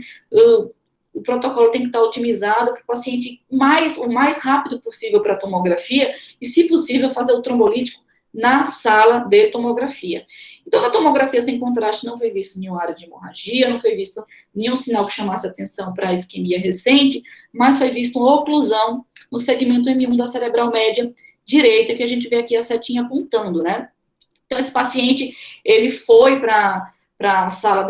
O protocolo tem que estar otimizado para o paciente o mais rápido possível para a tomografia, e, se possível, fazer o trombolítico na sala de tomografia. Então, na tomografia sem contraste não foi visto nenhuma área de hemorragia, não foi visto nenhum sinal que chamasse atenção para a isquemia recente, mas foi visto uma oclusão no segmento M1 da cerebral média direita, que a gente vê aqui a setinha apontando, né? Então, esse paciente, ele foi para a sala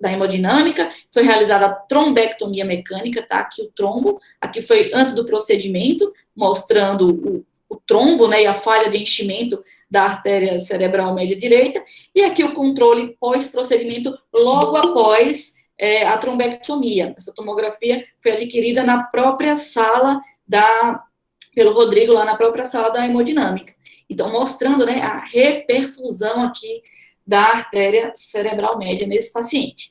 da hemodinâmica, foi realizada a trombectomia mecânica, tá? Aqui o trombo, aqui foi antes do procedimento, mostrando o trombo, né, e a falha de enchimento da artéria cerebral média direita, e aqui o controle pós-procedimento, logo após a trombectomia. Essa tomografia foi adquirida na própria sala pelo Rodrigo, lá na própria sala da hemodinâmica. Então, mostrando, né, a reperfusão aqui da artéria cerebral média nesse paciente.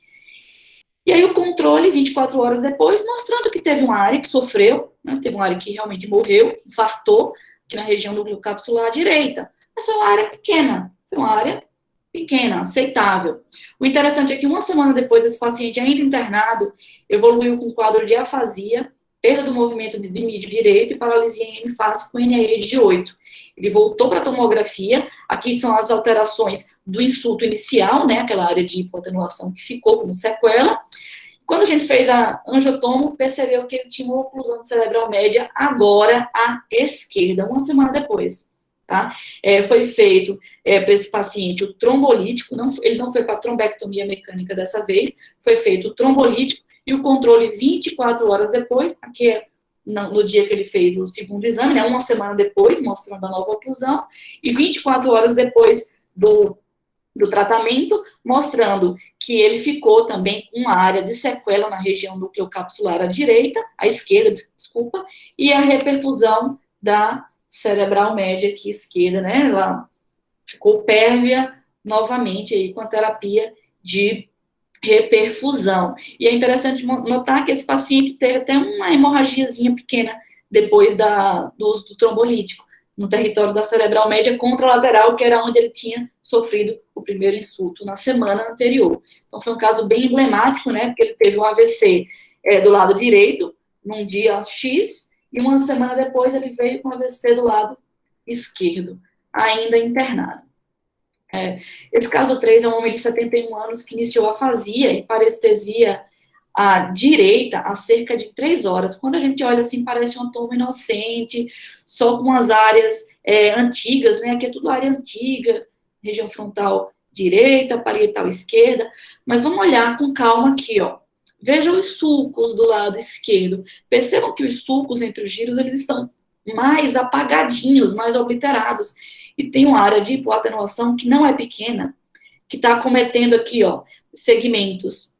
E aí o controle, 24 horas depois, mostrando que teve uma área que sofreu, né, teve uma área que realmente morreu, infartou, aqui na região núcleo capsular direita, mas foi uma área pequena, aceitável. O interessante é que uma semana depois, esse paciente ainda internado, evoluiu com quadro de afasia, perda do movimento de mídio direito e paralisia em hemifásica com NIH de 8. Ele voltou para a tomografia, aqui são as alterações do insulto inicial, né, aquela área de hipoatenuação que ficou como sequela. Quando a gente fez a angiotomo, percebeu que ele tinha uma oclusão cerebral média agora à esquerda, uma semana depois. Tá? Foi feito para esse paciente o trombolítico, ele não foi para a trombectomia mecânica dessa vez, foi feito o trombolítico e o controle 24 horas depois, aqui no dia que ele fez o segundo exame, né, uma semana depois, mostrando a nova oclusão, e 24 horas depois do tratamento, mostrando que ele ficou também com uma área de sequela na região nucleocapsular à direita, à esquerda, desculpa, e a reperfusão da cerebral média aqui esquerda, né, ela ficou pérvia novamente aí com a terapia de reperfusão. E é interessante notar que esse paciente teve até uma hemorragiazinha pequena depois do uso do trombolítico, no território da cerebral média contralateral, que era onde ele tinha sofrido o primeiro insulto na semana anterior. Então, foi um caso bem emblemático, né, porque ele teve um AVC do lado direito, num dia X, e uma semana depois ele veio com AVC do lado esquerdo, ainda internado. Esse caso 3 é um homem de 71 anos que iniciou afasia e parestesia à direita há cerca de 3 horas. Quando a gente olha assim, parece um tomo inocente, só com as áreas antigas, né? Aqui é tudo área antiga, região frontal direita, parietal esquerda, mas vamos olhar com calma aqui, ó. Veja os sulcos do lado esquerdo. Percebam que os sulcos entre os giros, eles estão mais apagadinhos, mais obliterados. E tem uma área de hipoatenuação que não é pequena, que está acometendo aqui, ó, segmentos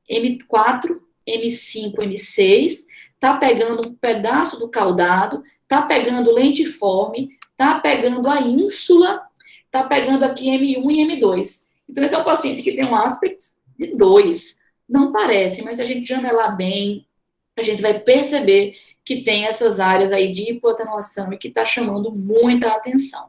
M4, M5, M6, está pegando um pedaço do caudado, está pegando lentiforme, está pegando a ínsula, está pegando aqui M1 e M2. Então, esse é um paciente que tem um aspect de 2. Não parece, mas se a gente janelar bem, a gente vai perceber que tem essas áreas aí de hipoatenuação e que está chamando muita atenção.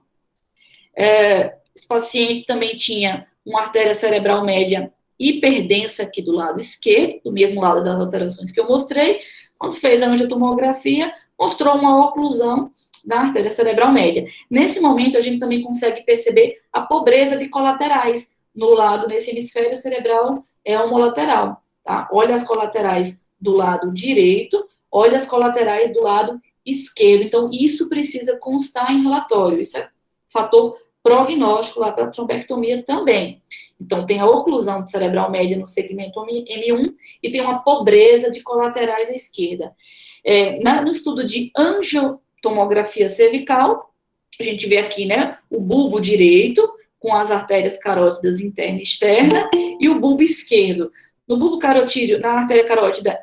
Esse paciente também tinha uma artéria cerebral média hiperdensa aqui do lado esquerdo, do mesmo lado das alterações que eu mostrei. Quando fez a angiotomografia, mostrou uma oclusão da artéria cerebral média. Nesse momento, a gente também consegue perceber a pobreza de colaterais no lado, nesse hemisfério cerebral homolateral, tá? Olha as colaterais do lado direito, olha as colaterais do lado esquerdo. Então, isso precisa constar em relatório. Isso é fator prognóstico lá para a trombectomia também. Então, tem a oclusão cerebral média no segmento M1 e tem uma pobreza de colaterais à esquerda. No estudo de angiotomografia cervical, a gente vê aqui, né, o bulbo direito, com as artérias carótidas interna e externa, e o bulbo esquerdo. No bulbo carotídeo, na artéria carótida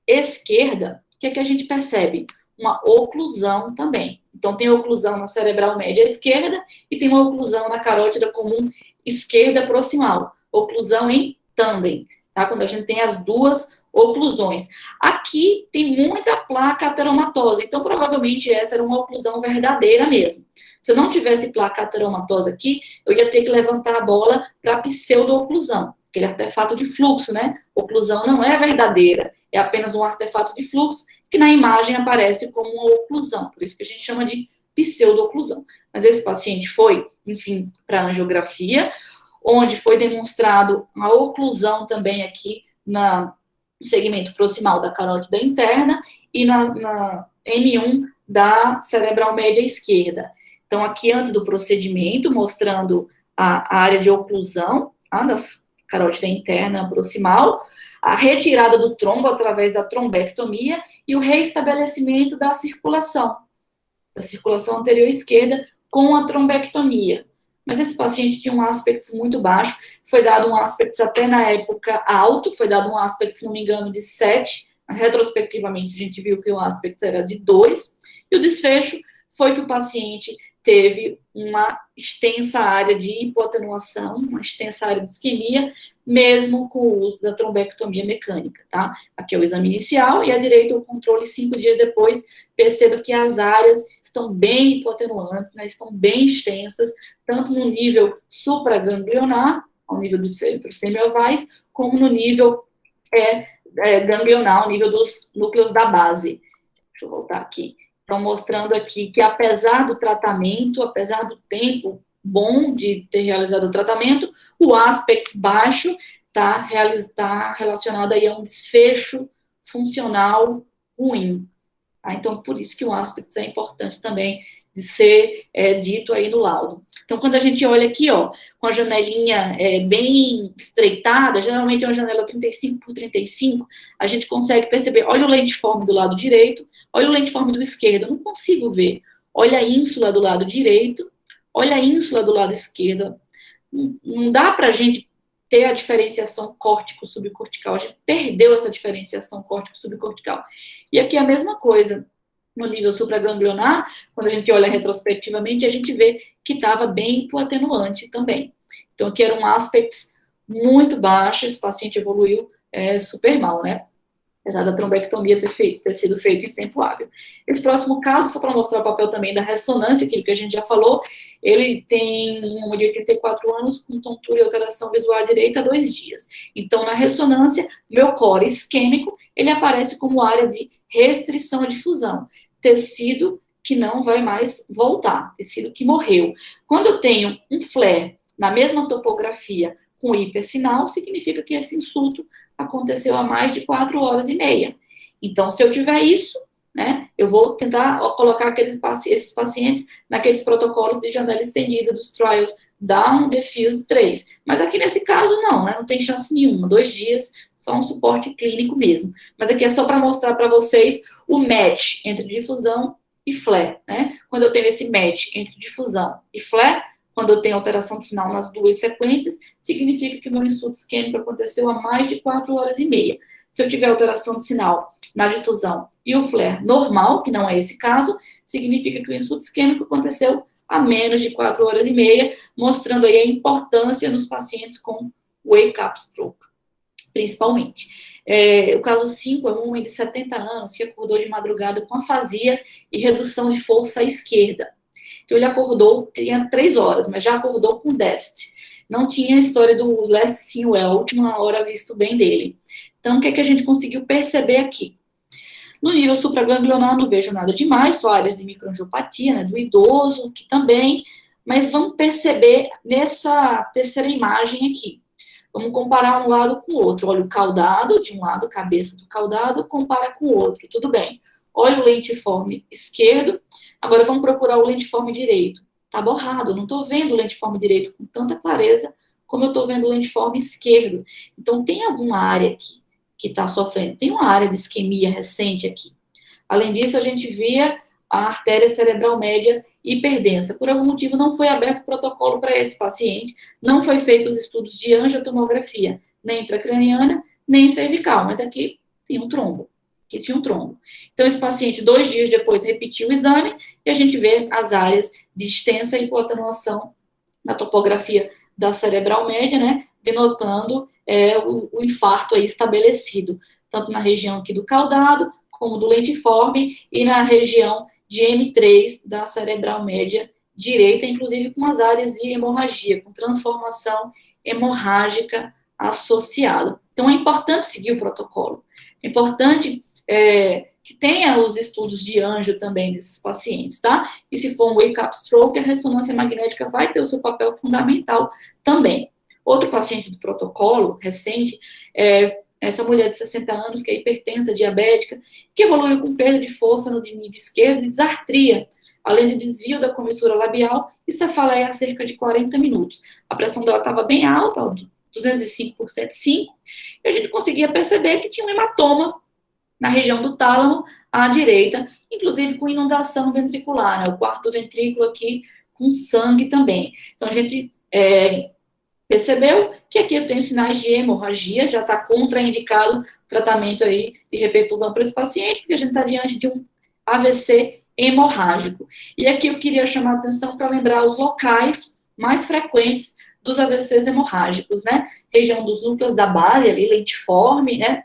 esquerda, o que é que a gente percebe? Uma oclusão também. Então, tem oclusão na cerebral média esquerda e tem uma oclusão na carótida comum esquerda proximal. Oclusão em tandem, tá? Quando a gente tem as duas oclusões. Aqui tem muita placa ateromatosa, então provavelmente essa era uma oclusão verdadeira mesmo. Se eu não tivesse placa ateromatosa aqui, eu ia ter que levantar a bola para a pseudo-oclusão, aquele artefato de fluxo, né? Oclusão não é verdadeira, é apenas um artefato de fluxo que na imagem aparece como uma oclusão, por isso que a gente chama de pseudo-oclusão. Mas esse paciente foi, enfim, para a angiografia, onde foi demonstrado uma oclusão também aqui no segmento proximal da carótida interna e na M1 da cerebral média esquerda. Então, aqui antes do procedimento, mostrando a área de oclusão, da carótida interna proximal, a retirada do trombo através da trombectomia e o reestabelecimento da circulação anterior esquerda com a trombectomia. Mas esse paciente tinha um aspecto muito baixo, foi dado um aspecto até na época alto, foi dado um aspecto, se não me engano, de 7, mas retrospectivamente a gente viu que o aspecto era de 2, e o desfecho foi que o paciente teve uma extensa área de hipoatenuação, uma extensa área de isquemia, mesmo com o uso da trombectomia mecânica, tá? Aqui é o exame inicial e à direita o controle 5 dias depois. Perceba que as áreas estão bem hipoatenuantes, né? Estão bem extensas, tanto no nível supraganglionar, ao nível dos centros semiovais, como no nível ganglional, ao nível dos núcleos da base. Deixa eu voltar aqui. Então, mostrando aqui que apesar do tratamento, apesar do tempo bom de ter realizado o tratamento, o aspecto baixo está relacionado aí a um desfecho funcional ruim. Tá? Então, por isso que o aspecto é importante também de ser dito aí no laudo. Então, quando a gente olha aqui, ó, com a janelinha bem estreitada, geralmente é uma janela 35 por 35, a gente consegue perceber, olha o lentiforme do lado direito, olha o lentiforme do esquerdo, eu não consigo ver. Olha a ínsula do lado direito, olha a ínsula do lado esquerdo. Não dá para a gente ter a diferenciação córtico-subcortical, a gente perdeu essa diferenciação córtico-subcortical. E aqui é a mesma coisa. No nível supraganglionar, quando a gente olha retrospectivamente, a gente vê que estava bem hipoatenuante também. Então, aqui era um aspecto muito baixo, esse paciente evoluiu super mal, né? Apesar da trombectomia ter sido feita em tempo hábil. Esse próximo caso, só para mostrar o papel também da ressonância, aquilo que a gente já falou, ele tem um homem de 84 anos com tontura e alteração visual direita há 2 dias. Então, na ressonância, meu core isquêmico, ele aparece como área de restrição à difusão. Tecido que não vai mais voltar, tecido que morreu. Quando eu tenho um flare na mesma topografia com hipersinal, significa que esse insulto aconteceu há mais de 4 horas e meia. Então, se eu tiver isso, né, eu vou tentar colocar esses pacientes naqueles protocolos de janela estendida dos trials Down, Diffuse 3. Mas aqui nesse caso, não, né, não tem chance nenhuma, 2 dias, só um suporte clínico mesmo. Mas aqui é só para mostrar para vocês o match entre difusão e flare, né? Quando eu tenho esse match entre difusão e flare, quando eu tenho alteração de sinal nas 2 sequências, significa que o meu insulto isquêmico aconteceu há mais de 4 horas e meia. Se eu tiver alteração de sinal na difusão e o flare normal, que não é esse caso, significa que o insulto isquêmico aconteceu há menos de 4 horas e meia, mostrando aí a importância nos pacientes com wake-up stroke, principalmente. O caso 5 é um homem de 70 anos que acordou de madrugada com afasia e redução de força à esquerda. Então, ele acordou, tinha 3 horas, mas já acordou com déficit. não tinha a história do last seen well, a última hora visto bem dele. Então, o que é que a gente conseguiu perceber aqui? No nível supraganglionar não vejo nada demais, só áreas de microangiopatia, né, do idoso, que também, mas vamos perceber nessa terceira imagem aqui. Vamos comparar um lado com o outro. Olha o caudado, de um lado, a cabeça do caudado, compara com o outro, tudo bem. Olha o lentiforme esquerdo, agora vamos procurar o lentiforme direito. Tá borrado, não estou vendo o lentiforme direito com tanta clareza como eu estou vendo o lentiforme esquerdo. Então, tem alguma área aqui que está sofrendo. Tem uma área de isquemia recente aqui. Além disso, a gente via a artéria cerebral média hiperdensa. Por algum motivo, não foi aberto protocolo para esse paciente, não foi feito os estudos de angiotomografia, nem intracraniana, nem cervical, mas aqui tem um trombo. Aqui tinha um trombo. Então, esse paciente, 2 dias depois, repetiu o exame e a gente vê as áreas de extensa hipoatenuação na topografia da cerebral média, né, denotando o infarto aí estabelecido, tanto na região aqui do caudado, como do lentiforme, e na região de M3 da cerebral média direita, inclusive com as áreas de hemorragia, com transformação hemorrágica associada. Então, é importante seguir o protocolo. É importante que tenha os estudos de anjo também desses pacientes, tá? E se for um wake-up stroke, a ressonância magnética vai ter o seu papel fundamental também. Outro paciente do protocolo recente essa mulher de 60 anos, que é hipertensa, diabética, que evoluiu com perda de força no nível esquerdo e disartria, além de desvio da comissura labial e cefaleia há cerca de 40 minutos. A pressão dela estava bem alta, 205/105, e a gente conseguia perceber que tinha um hematoma na região do tálamo à direita, inclusive com inundação ventricular, né, o quarto ventrículo aqui com sangue também. Então, a gente percebeu que aqui eu tenho sinais de hemorragia, já está contraindicado o tratamento aí de reperfusão para esse paciente, porque a gente está diante de um AVC hemorrágico. E aqui eu queria chamar a atenção para lembrar os locais mais frequentes dos AVCs hemorrágicos, né? Região dos núcleos da base, ali, lentiforme, né?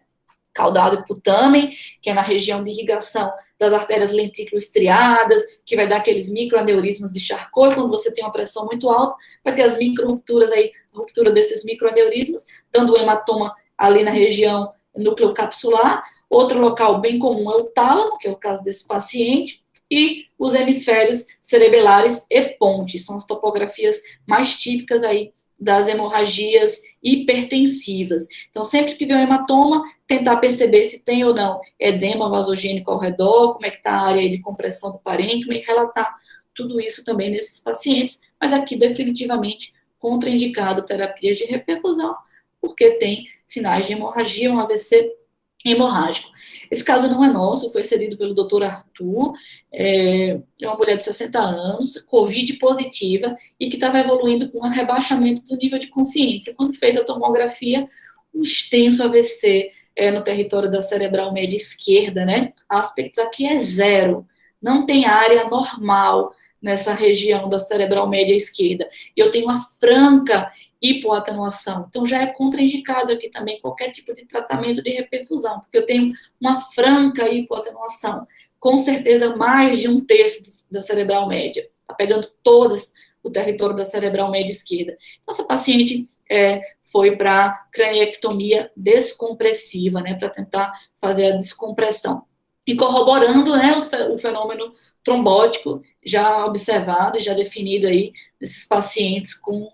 Caudado e putamen, que é na região de irrigação das artérias lentículo-estriadas, que vai dar aqueles microaneurismas de Charcot, quando você tem uma pressão muito alta, vai ter as micro-rupturas aí, a ruptura desses microaneurismas, dando um hematoma ali na região núcleo capsular. Outro local bem comum é o tálamo, que é o caso desse paciente, e os hemisférios cerebelares e pontes, são as topografias mais típicas aí das hemorragias hipertensivas. Então, sempre que vê um hematoma, tentar perceber se tem ou não edema vasogênico ao redor, como é que está a área de compressão do parênquima, e relatar tudo isso também nesses pacientes, mas aqui definitivamente contraindicado terapias de reperfusão, porque tem sinais de hemorragia, um AVC hemorrágico. Esse caso não é nosso, foi cedido pelo Dr. Arthur, é uma mulher de 60 anos, Covid positiva, e que estava evoluindo com um rebaixamento do nível de consciência. Quando fez a tomografia, um extenso AVC no território da cerebral média esquerda, né? Aspectos aqui é 0, não tem área normal nessa região da cerebral média esquerda. E eu tenho uma franca hipoatenuação. Então, já é contraindicado aqui também qualquer tipo de tratamento de reperfusão, porque eu tenho uma franca hipoatenuação. Com certeza, mais de 1/3 da cerebral média. Está pegando todas o território da cerebral média esquerda. Então, essa paciente foi para craniectomia descompressiva, né, para tentar fazer a descompressão. E corroborando, né, o fenômeno trombótico já observado, já definido aí, nesses pacientes com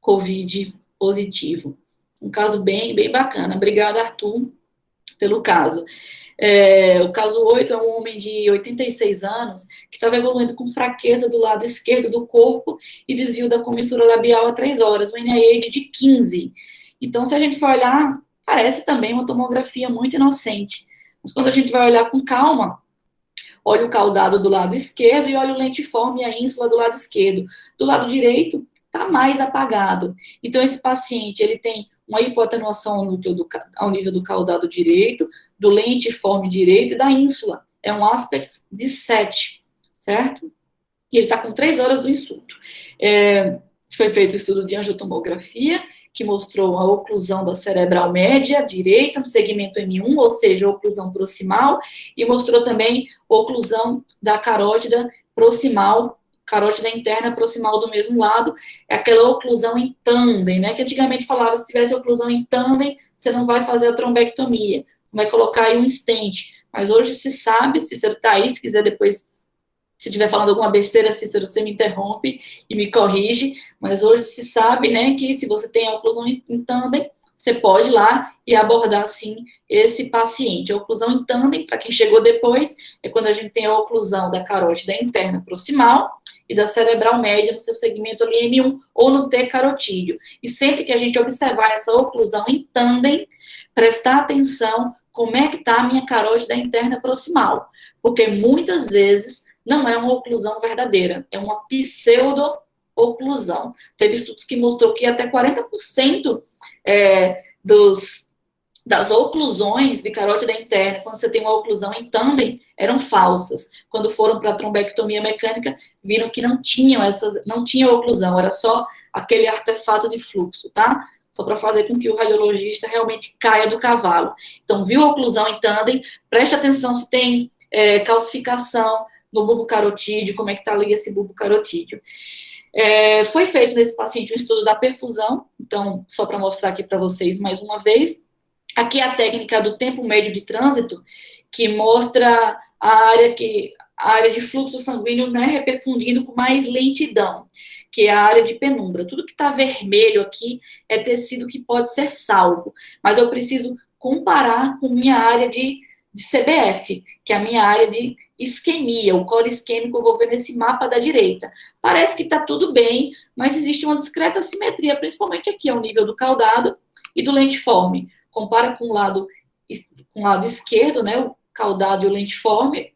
Covid positivo. Um caso bem, bem bacana. Obrigada, Arthur, pelo caso. O caso 8 é um homem de 86 anos que estava evoluindo com fraqueza do lado esquerdo do corpo e desvio da comissura labial há 3 horas, um NIH de 15. Então, se a gente for olhar, parece também uma tomografia muito inocente. Mas quando a gente vai olhar com calma, olha o caudado do lado esquerdo e olha o lentiforme e a ínsula do lado esquerdo. Do lado direito, está mais apagado. Então, esse paciente, ele tem uma hipoatenuação ao nível do caudado direito, do lentiforme direito e da ínsula. É um aspect de 7, certo? E ele está com 3 horas do insulto. Foi feito o estudo de angiotomografia, que mostrou a oclusão da cerebral média direita no segmento M1, ou seja, oclusão proximal, e mostrou também oclusão da carótida proximal carótida interna proximal do mesmo lado, é aquela oclusão em tandem, né, que antigamente falava, se tivesse oclusão em tandem, você não vai fazer a trombectomia, vai colocar aí um stent, mas hoje se sabe, Cícero está aí, se quiser depois, se estiver falando alguma besteira, Cícero, você me interrompe e me corrige, mas hoje se sabe, né, que se você tem a oclusão em tandem, você pode ir lá e abordar, sim, esse paciente. A oclusão em tandem, para quem chegou depois, é quando a gente tem a oclusão da carótida interna proximal e da cerebral média no seu segmento ali M1 ou no T carotídeo. E sempre que a gente observar essa oclusão em tandem, prestar atenção como é que está a minha carótida interna proximal. Porque muitas vezes não é uma oclusão verdadeira, é uma pseudo-oclusão. Teve estudos que mostrou que até 40% das oclusões de carótida interna, quando você tem uma oclusão em tandem, eram falsas. Quando foram para a trombectomia mecânica, viram que não tinha oclusão, era só aquele artefato de fluxo, tá? Só para fazer com que o radiologista realmente caia do cavalo. Então, viu a oclusão em tandem, preste atenção se tem calcificação no bulbo carotídeo, como é que está ali esse bulbo carotídeo. Foi feito nesse paciente um estudo da perfusão, então, só para mostrar aqui para vocês mais uma vez, aqui é a técnica do tempo médio de trânsito, que mostra a área de fluxo sanguíneo, né, reperfundindo com mais lentidão, que é a área de penumbra. Tudo que está vermelho aqui é tecido que pode ser salvo, mas eu preciso comparar com minha área de CBF, que é a minha área de isquemia, o core isquêmico, eu vou ver nesse mapa da direita. Parece que está tudo bem, mas existe uma discreta assimetria, principalmente aqui ao nível do caudado e do lentiforme. Compara com o lado esquerdo, né, o caudado e o lentiforme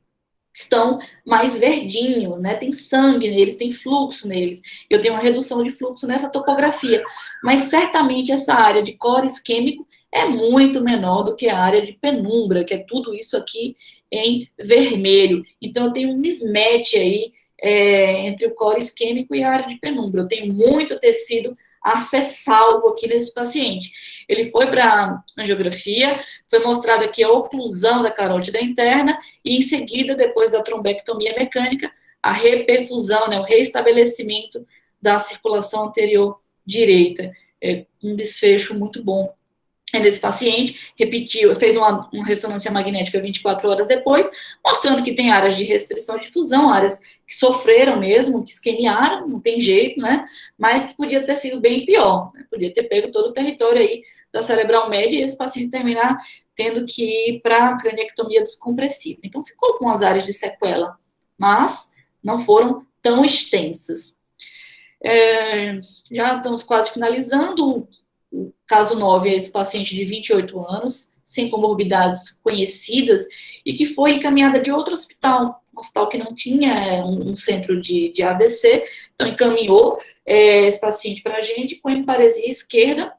estão mais verdinhos, né, tem sangue neles, tem fluxo neles. Eu tenho uma redução de fluxo nessa topografia, mas certamente essa área de core isquêmico é muito menor do que a área de penumbra, que é tudo isso aqui em vermelho. Então, eu tenho um mismatch aí entre o core isquêmico e a área de penumbra. Eu tenho muito tecido a ser salvo aqui nesse paciente. Ele foi para angiografia, foi mostrada aqui a oclusão da carótida interna e, em seguida, depois da trombectomia mecânica, a reperfusão, né, o reestabelecimento da circulação anterior direita. Um desfecho muito bom nesse paciente, fez uma ressonância magnética 24 horas depois, mostrando que tem áreas de restrição de difusão, áreas que sofreram mesmo, que isquemiaram, não tem jeito, né, mas que podia ter sido bem pior, né? Podia ter pego todo o território aí da cerebral média e esse paciente terminar tendo que ir para a craniectomia descompressiva. Então, ficou com as áreas de sequela, mas não foram tão extensas. Já estamos quase finalizando. O caso 9 é esse paciente de 28 anos, sem comorbidades conhecidas, e que foi encaminhada de outro hospital, um hospital que não tinha um centro de AVC, então encaminhou esse paciente para a gente com hemiparesia esquerda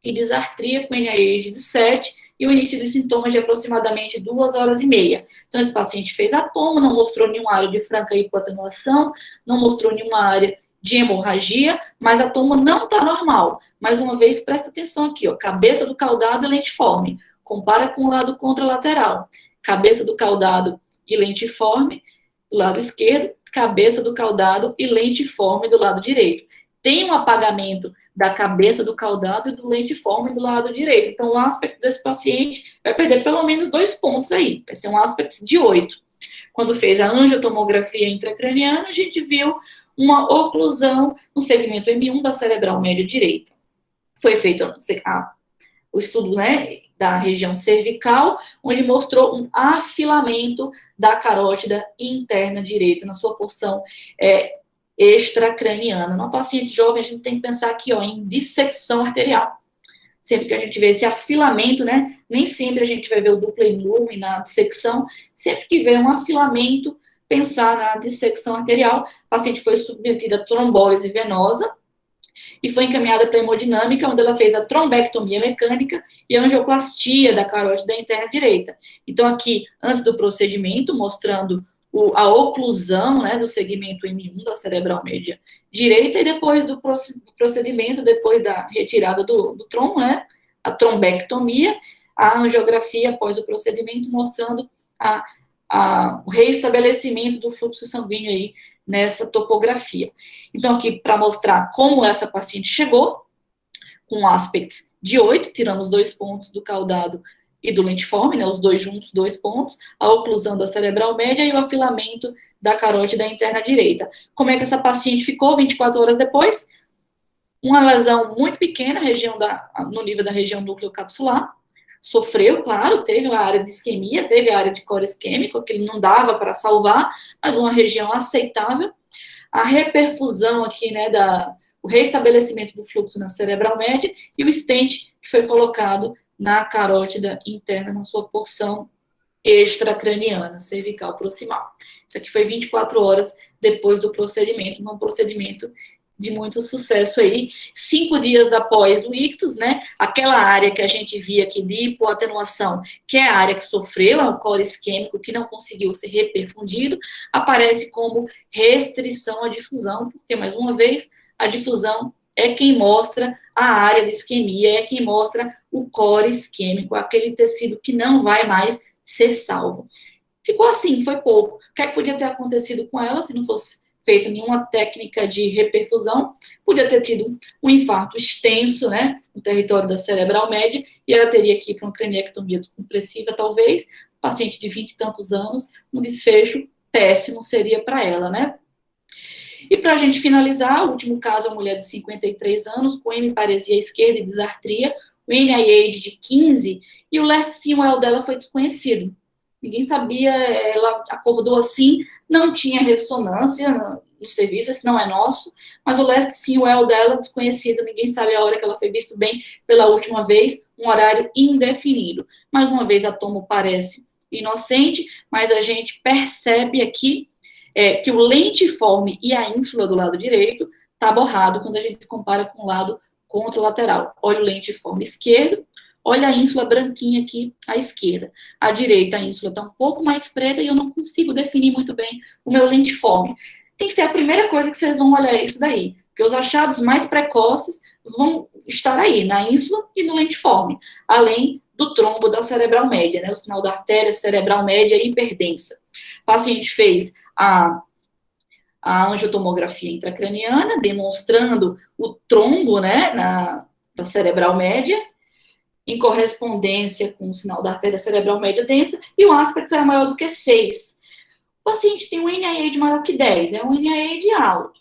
e disartria com NIH de 7, e o início dos sintomas de aproximadamente 2 horas e meia. Então, esse paciente fez a toma, não mostrou nenhuma área de franca hipoatenuação, não mostrou nenhuma área de hemorragia, mas a toma não está normal. Mais uma vez, presta atenção aqui, ó, cabeça do caudado e lentiforme. Compara com o lado contralateral. Cabeça do caudado e lentiforme do lado esquerdo, cabeça do caudado e lentiforme do lado direito. Tem um apagamento da cabeça do caudado e do lentiforme do lado direito. Então, o aspecto desse paciente vai perder pelo menos 2 pontos aí. Vai ser um aspecto de 8. Quando fez a angiotomografia intracraniana, a gente viu uma oclusão no segmento M1 da cerebral média direita. Foi feito o estudo, né, da região cervical, onde mostrou um afilamento da carótida interna direita na sua porção extracraniana. Numa paciente jovem, a gente tem que pensar aqui, ó, em dissecção arterial. Sempre que a gente vê esse afilamento, né, nem sempre a gente vai ver o duplo lumen na dissecção, sempre que vê um afilamento, pensar na dissecção arterial. A paciente foi submetida a trombólise venosa e foi encaminhada para a hemodinâmica, onde ela fez a trombectomia mecânica e a angioplastia da carótida interna direita. Então, aqui, antes do procedimento, mostrando a oclusão, né, do segmento M1 da cerebral média direita, e depois do procedimento, depois da retirada do trombo, né, a trombectomia, a angiografia após o procedimento, mostrando a o reestabelecimento do fluxo sanguíneo aí nessa topografia. Então, aqui, para mostrar como essa paciente chegou, com aspects de 8, tiramos 2 pontos do caudado e do lentiforme, né, os dois juntos, 2 pontos, a oclusão da cerebral média e o afilamento da carótida interna direita. Como é que essa paciente ficou 24 horas depois? Uma lesão muito pequena, no nível da região núcleo capsular, sofreu, claro, teve a área de isquemia, teve a área de core isquêmico, que não dava para salvar, mas uma região aceitável. A reperfusão aqui, né, o reestabelecimento do fluxo na cerebral média e o stent que foi colocado na carótida interna, na sua porção extracraniana, cervical proximal. Isso aqui foi 24 horas depois do procedimento, um procedimento de muito sucesso aí, 5 dias após o ictus, né, aquela área que a gente via aqui de hipoatenuação, que é a área que sofreu, o core isquêmico que não conseguiu ser reperfundido, aparece como restrição à difusão, porque, mais uma vez, a difusão é quem mostra a área de isquemia, é quem mostra o core isquêmico, aquele tecido que não vai mais ser salvo. Ficou assim, foi pouco. O que é que podia ter acontecido com ela se não fosse feito nenhuma técnica de reperfusão? Podia ter tido um infarto extenso, né, no território da cerebral média, e ela teria que ir para uma craniectomia descompressiva, talvez, paciente de 20 e tantos anos, um desfecho péssimo seria para ela, né? E para a gente finalizar, o último caso é uma mulher de 53 anos, com hemiparesia esquerda e disartria, o NIH de 15, e o last SYNWELL dela foi desconhecido. Ninguém sabia, ela acordou assim, não tinha ressonância no serviço, esse não é nosso, mas o last SYNWELL dela desconhecido, ninguém sabe a hora que ela foi visto bem pela última vez, um horário indefinido. Mais uma vez, a tomo parece inocente, mas a gente percebe aqui que o lentiforme e a ínsula do lado direito está borrado quando a gente compara com o lado contralateral. Olha o lentiforme esquerdo, olha a ínsula branquinha aqui à esquerda. À direita, a ínsula está um pouco mais preta e eu não consigo definir muito bem o meu lentiforme. Tem que ser a primeira coisa que vocês vão olhar isso daí, porque os achados mais precoces vão estar aí, na ínsula e no lentiforme, além do trombo da cerebral média, né, o sinal da artéria cerebral média hiperdensa. O paciente fez a angiotomografia intracraniana, demonstrando o trombo, né, da cerebral média, em correspondência com o sinal da artéria cerebral média densa, e o aspecto era maior do que 6. O paciente tem um NIH maior que 10, é um NIH alto.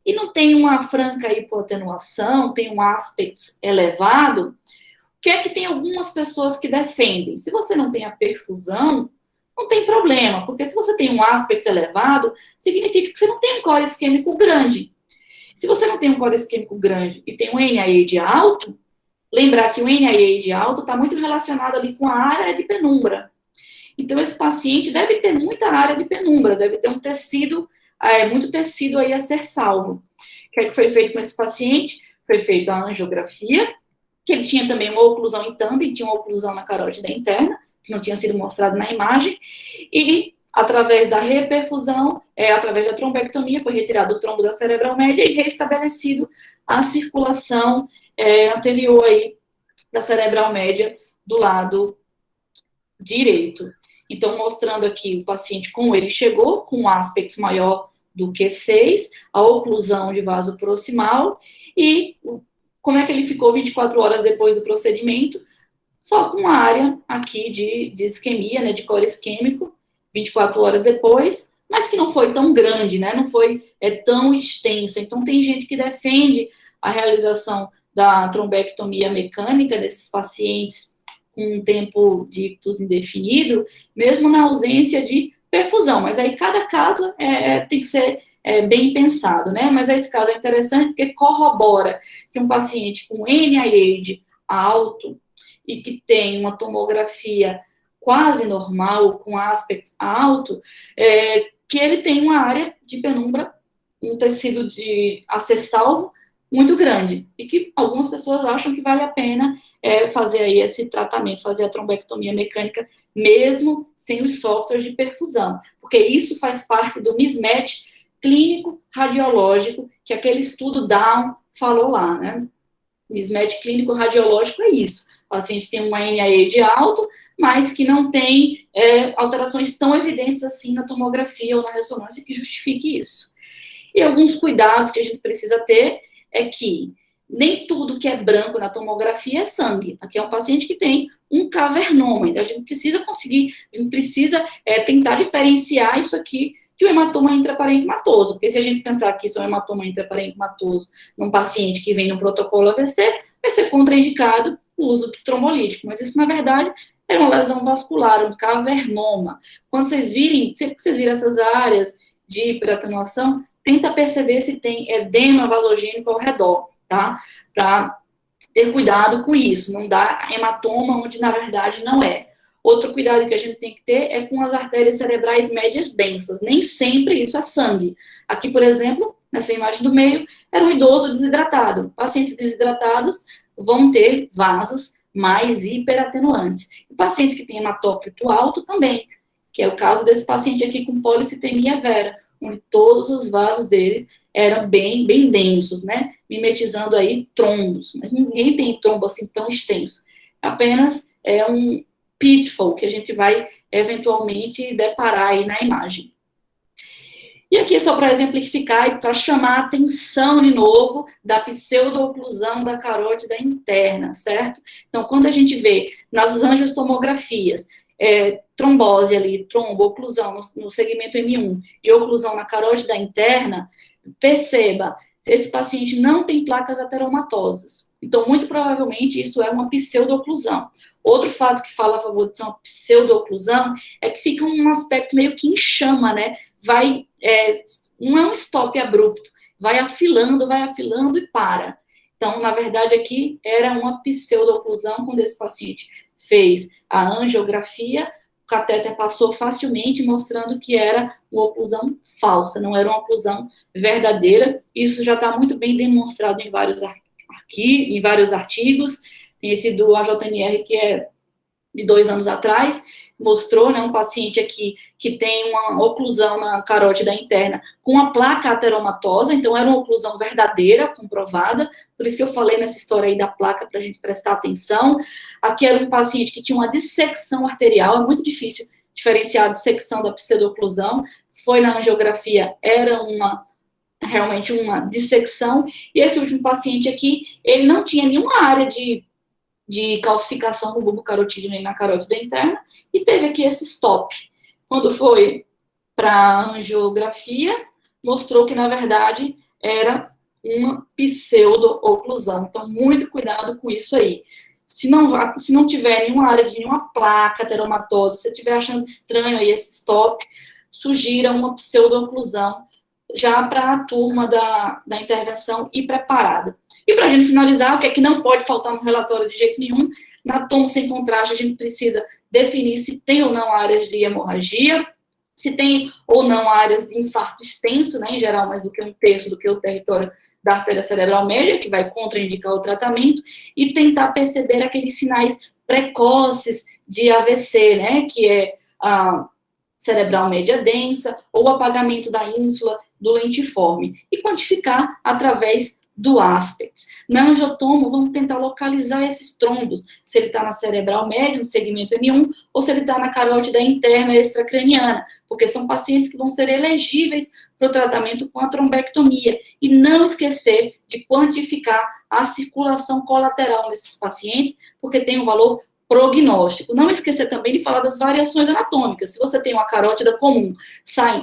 E não tem uma franca hipoatenuação, tem um aspecto elevado, o que é que tem algumas pessoas que defendem? Se você não tem a perfusão, não tem problema, porque se você tem um aspecto elevado, significa que você não tem um core isquêmico grande. Se você não tem um core isquêmico grande e tem um NIH alto, lembrar que o NIH alto está muito relacionado ali com a área de penumbra. Então, esse paciente deve ter muita área de penumbra, deve ter um tecido, muito tecido aí a ser salvo. O que foi feito com esse paciente? Foi feita a angiografia, que ele tinha também uma oclusão em tandem, tinha uma oclusão na carótida interna, que não tinha sido mostrado na imagem, e através da reperfusão, através da trombectomia, foi retirado o trombo da cerebral média e restabelecido a circulação anterior aí da cerebral média do lado direito. Então, mostrando aqui o paciente como ele chegou, com um aspecto maior do que 6, a oclusão de vaso proximal, e como é que ele ficou 24 horas depois do procedimento, só com a área aqui de isquemia, né, de core isquêmico, 24 horas depois, mas que não foi tão grande, né, não foi tão extensa. Então, tem gente que defende a realização da trombectomia mecânica desses pacientes com um tempo de ictus indefinido, mesmo na ausência de perfusão, mas aí cada caso tem que ser bem pensado, né, mas esse caso é interessante porque corrobora que um paciente com NIH alto e que tem uma tomografia quase normal, com aspecto alto, que ele tem uma área de penumbra, um tecido a ser salvo muito grande, e que algumas pessoas acham que vale a pena fazer aí esse tratamento, fazer a trombectomia mecânica, mesmo sem os softwares de perfusão, porque isso faz parte do mismatch clínico radiológico que aquele estudo Down falou lá, né? mismatch clínico radiológico é isso. O paciente tem uma NIH alto, mas que não tem alterações tão evidentes assim na tomografia ou na ressonância que justifique isso. E alguns cuidados que a gente precisa ter é que nem tudo que é branco na tomografia é sangue. Aqui é um paciente que tem um cavernoma, então a gente precisa tentar diferenciar isso aqui de um hematoma intraparenquimatoso, porque se a gente pensar que isso é um hematoma intraparenquimatoso num paciente que vem no protocolo AVC, vai ser contraindicado o uso do trombolítico, mas isso, na verdade, é uma lesão vascular, um cavernoma. Quando vocês virem, sempre que vocês virem essas áreas de hiperatenuação, tenta perceber se tem edema vasogênico ao redor, tá? Para ter cuidado com isso, não dá hematoma onde, na verdade, não é. Outro cuidado que a gente tem que ter é com as artérias cerebrais médias densas. Nem sempre isso é sangue. Aqui, por exemplo, nessa imagem do meio, era um idoso desidratado. Pacientes desidratados vão ter vasos mais hiperatenuantes. E pacientes que têm hematócrito alto também, que é o caso desse paciente aqui com policitemia vera, onde todos os vasos deles eram bem densos, né? Mimetizando aí trombos. Mas ninguém tem trombo assim tão extenso. Apenas é um pitfall que a gente vai eventualmente deparar aí na imagem. E aqui só para exemplificar e para chamar a atenção de novo da pseudo-oclusão da carótida interna, certo? Então, quando a gente vê nas angiotomografias trombose ali, oclusão no segmento M1 e oclusão na carótida interna, perceba, esse paciente não tem placas ateromatosas. Então, muito provavelmente, isso é uma pseudo-oclusão. Outro fato que fala a favor de ser uma pseudo-oclusão é que fica um aspecto meio que em chama, né? Não é um stop abrupto, vai afilando e para. Então, na verdade, aqui era uma pseudo-oclusão quando esse paciente fez a angiografia, o catéter passou facilmente, mostrando que era uma oclusão falsa, não era uma oclusão verdadeira. Isso já está muito bem demonstrado em vários artigos. Tem esse do AJNR, que é de 2 anos atrás, mostrou, né, um paciente aqui que tem uma oclusão na carótida interna com a placa ateromatosa, então era uma oclusão verdadeira, comprovada, por isso que eu falei nessa história aí da placa para a gente prestar atenção. Aqui era um paciente que tinha uma dissecção arterial, é muito difícil diferenciar a dissecção da pseudoclusão, foi na angiografia, era realmente uma dissecção, e esse último paciente aqui, ele não tinha nenhuma área de calcificação no bulbo carotídeo nem na carótida interna, e teve aqui esse stop. Quando foi para a angiografia, mostrou que, na verdade, era uma pseudo-oclusão. Então, muito cuidado com isso aí. Se não tiver nenhuma área de nenhuma placa ateromatosa, se você estiver achando estranho aí esse stop, sugira uma pseudo-oclusão já para a turma da intervenção e preparada. E para a gente finalizar, o que é que não pode faltar no relatório de jeito nenhum, na tomo sem contraste, a gente precisa definir se tem ou não áreas de hemorragia, se tem ou não áreas de infarto extenso, né, em geral, mais do que 1/3 do que o território da artéria cerebral média, que vai contraindicar o tratamento, e tentar perceber aqueles sinais precoces de AVC, né, que é a cerebral média densa, ou apagamento da ínsula do lentiforme, e quantificar através do aspects. Na angiotomo, vamos tentar localizar esses trombos, se ele está na cerebral média, no segmento M1, ou se ele está na carótida interna extracraniana, porque são pacientes que vão ser elegíveis para o tratamento com a trombectomia, e não esquecer de quantificar a circulação colateral nesses pacientes, porque tem um valor prognóstico. Não esquecer também de falar das variações anatômicas. Se você tem uma carótida comum,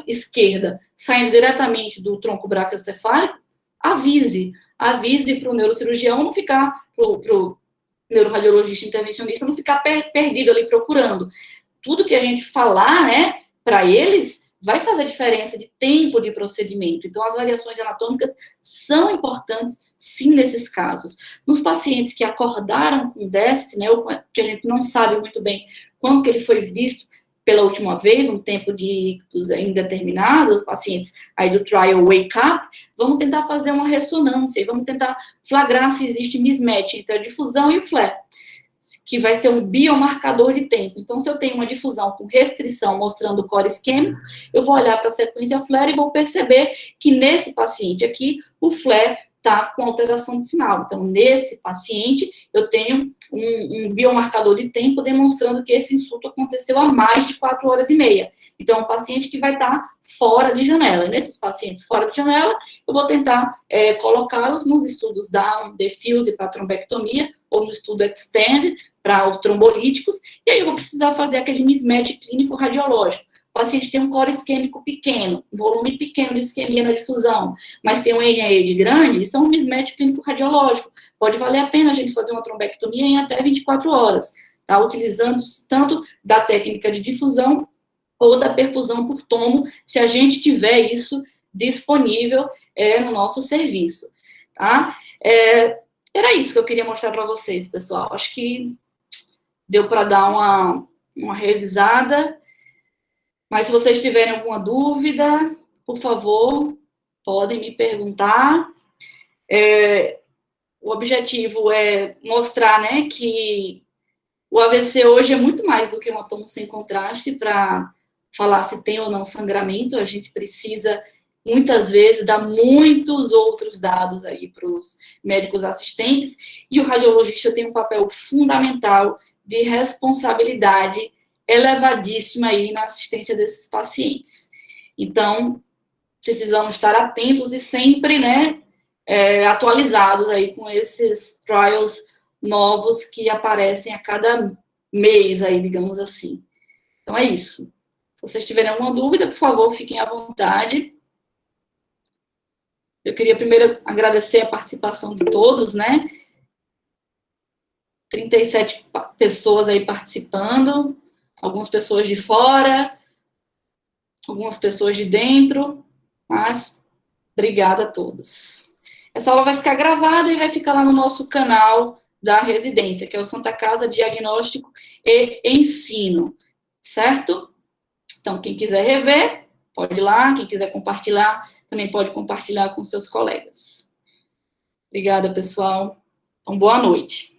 esquerda, saindo diretamente do tronco braquiocefálico, avise para o neurocirurgião não ficar, para o neuroradiologista intervencionista não ficar perdido ali procurando. Tudo que a gente falar, né, para eles, vai fazer diferença de tempo de procedimento. Então, as variações anatômicas são importantes, sim, nesses casos. Nos pacientes que acordaram com déficit, né, ou que a gente não sabe muito bem quando que ele foi visto pela última vez, um tempo de ictus indeterminado, pacientes aí do trial Wake Up, vamos tentar fazer uma ressonância, e vamos tentar flagrar se existe mismatch entre a difusão e o flare, que vai ser um biomarcador de tempo. Então, se eu tenho uma difusão com restrição mostrando o core isquêmico, eu vou olhar para a sequência flare e vou perceber que nesse paciente aqui, o flare está com alteração de sinal. Então, nesse paciente, eu tenho um biomarcador de tempo demonstrando que esse insulto aconteceu há mais de 4 horas e meia. Então, é um paciente que vai estar fora de janela. E nesses pacientes fora de janela, eu vou tentar colocá-los nos estudos Down, Diffuse para trombectomia, ou no estudo Extend para os trombolíticos, e aí eu vou precisar fazer aquele mismatch clínico radiológico. O paciente tem um core isquêmico pequeno, um volume pequeno de isquemia na difusão, mas tem um NIH grande, isso é um mismatch clínico radiológico. Pode valer a pena a gente fazer uma trombectomia em até 24 horas, tá? Utilizando tanto da técnica de difusão ou da perfusão por tomo, se a gente tiver isso disponível no nosso serviço, tá? Era isso que eu queria mostrar para vocês, pessoal. Acho que deu para dar uma revisada. Mas se vocês tiverem alguma dúvida, por favor, podem me perguntar. O objetivo é mostrar, né, que o AVC hoje é muito mais do que uma tomo sem contraste para falar se tem ou não sangramento. A gente precisa, muitas vezes, dar muitos outros dados aí para os médicos assistentes, e o radiologista tem um papel fundamental de responsabilidade elevadíssima aí na assistência desses pacientes. Então, precisamos estar atentos e sempre, né, atualizados aí com esses trials novos que aparecem a cada mês aí, digamos assim. Então, é isso. Se vocês tiverem alguma dúvida, por favor, fiquem à vontade. Eu queria primeiro agradecer a participação de todos, né? 37 pessoas aí participando, algumas pessoas de fora, algumas pessoas de dentro, mas obrigada a todos. Essa aula vai ficar gravada e vai ficar lá no nosso canal da residência, que é o Santa Casa Diagnóstico e Ensino, certo? Então, quem quiser rever, pode ir lá, quem quiser compartilhar, também pode compartilhar com seus colegas. Obrigada, pessoal. Então, boa noite.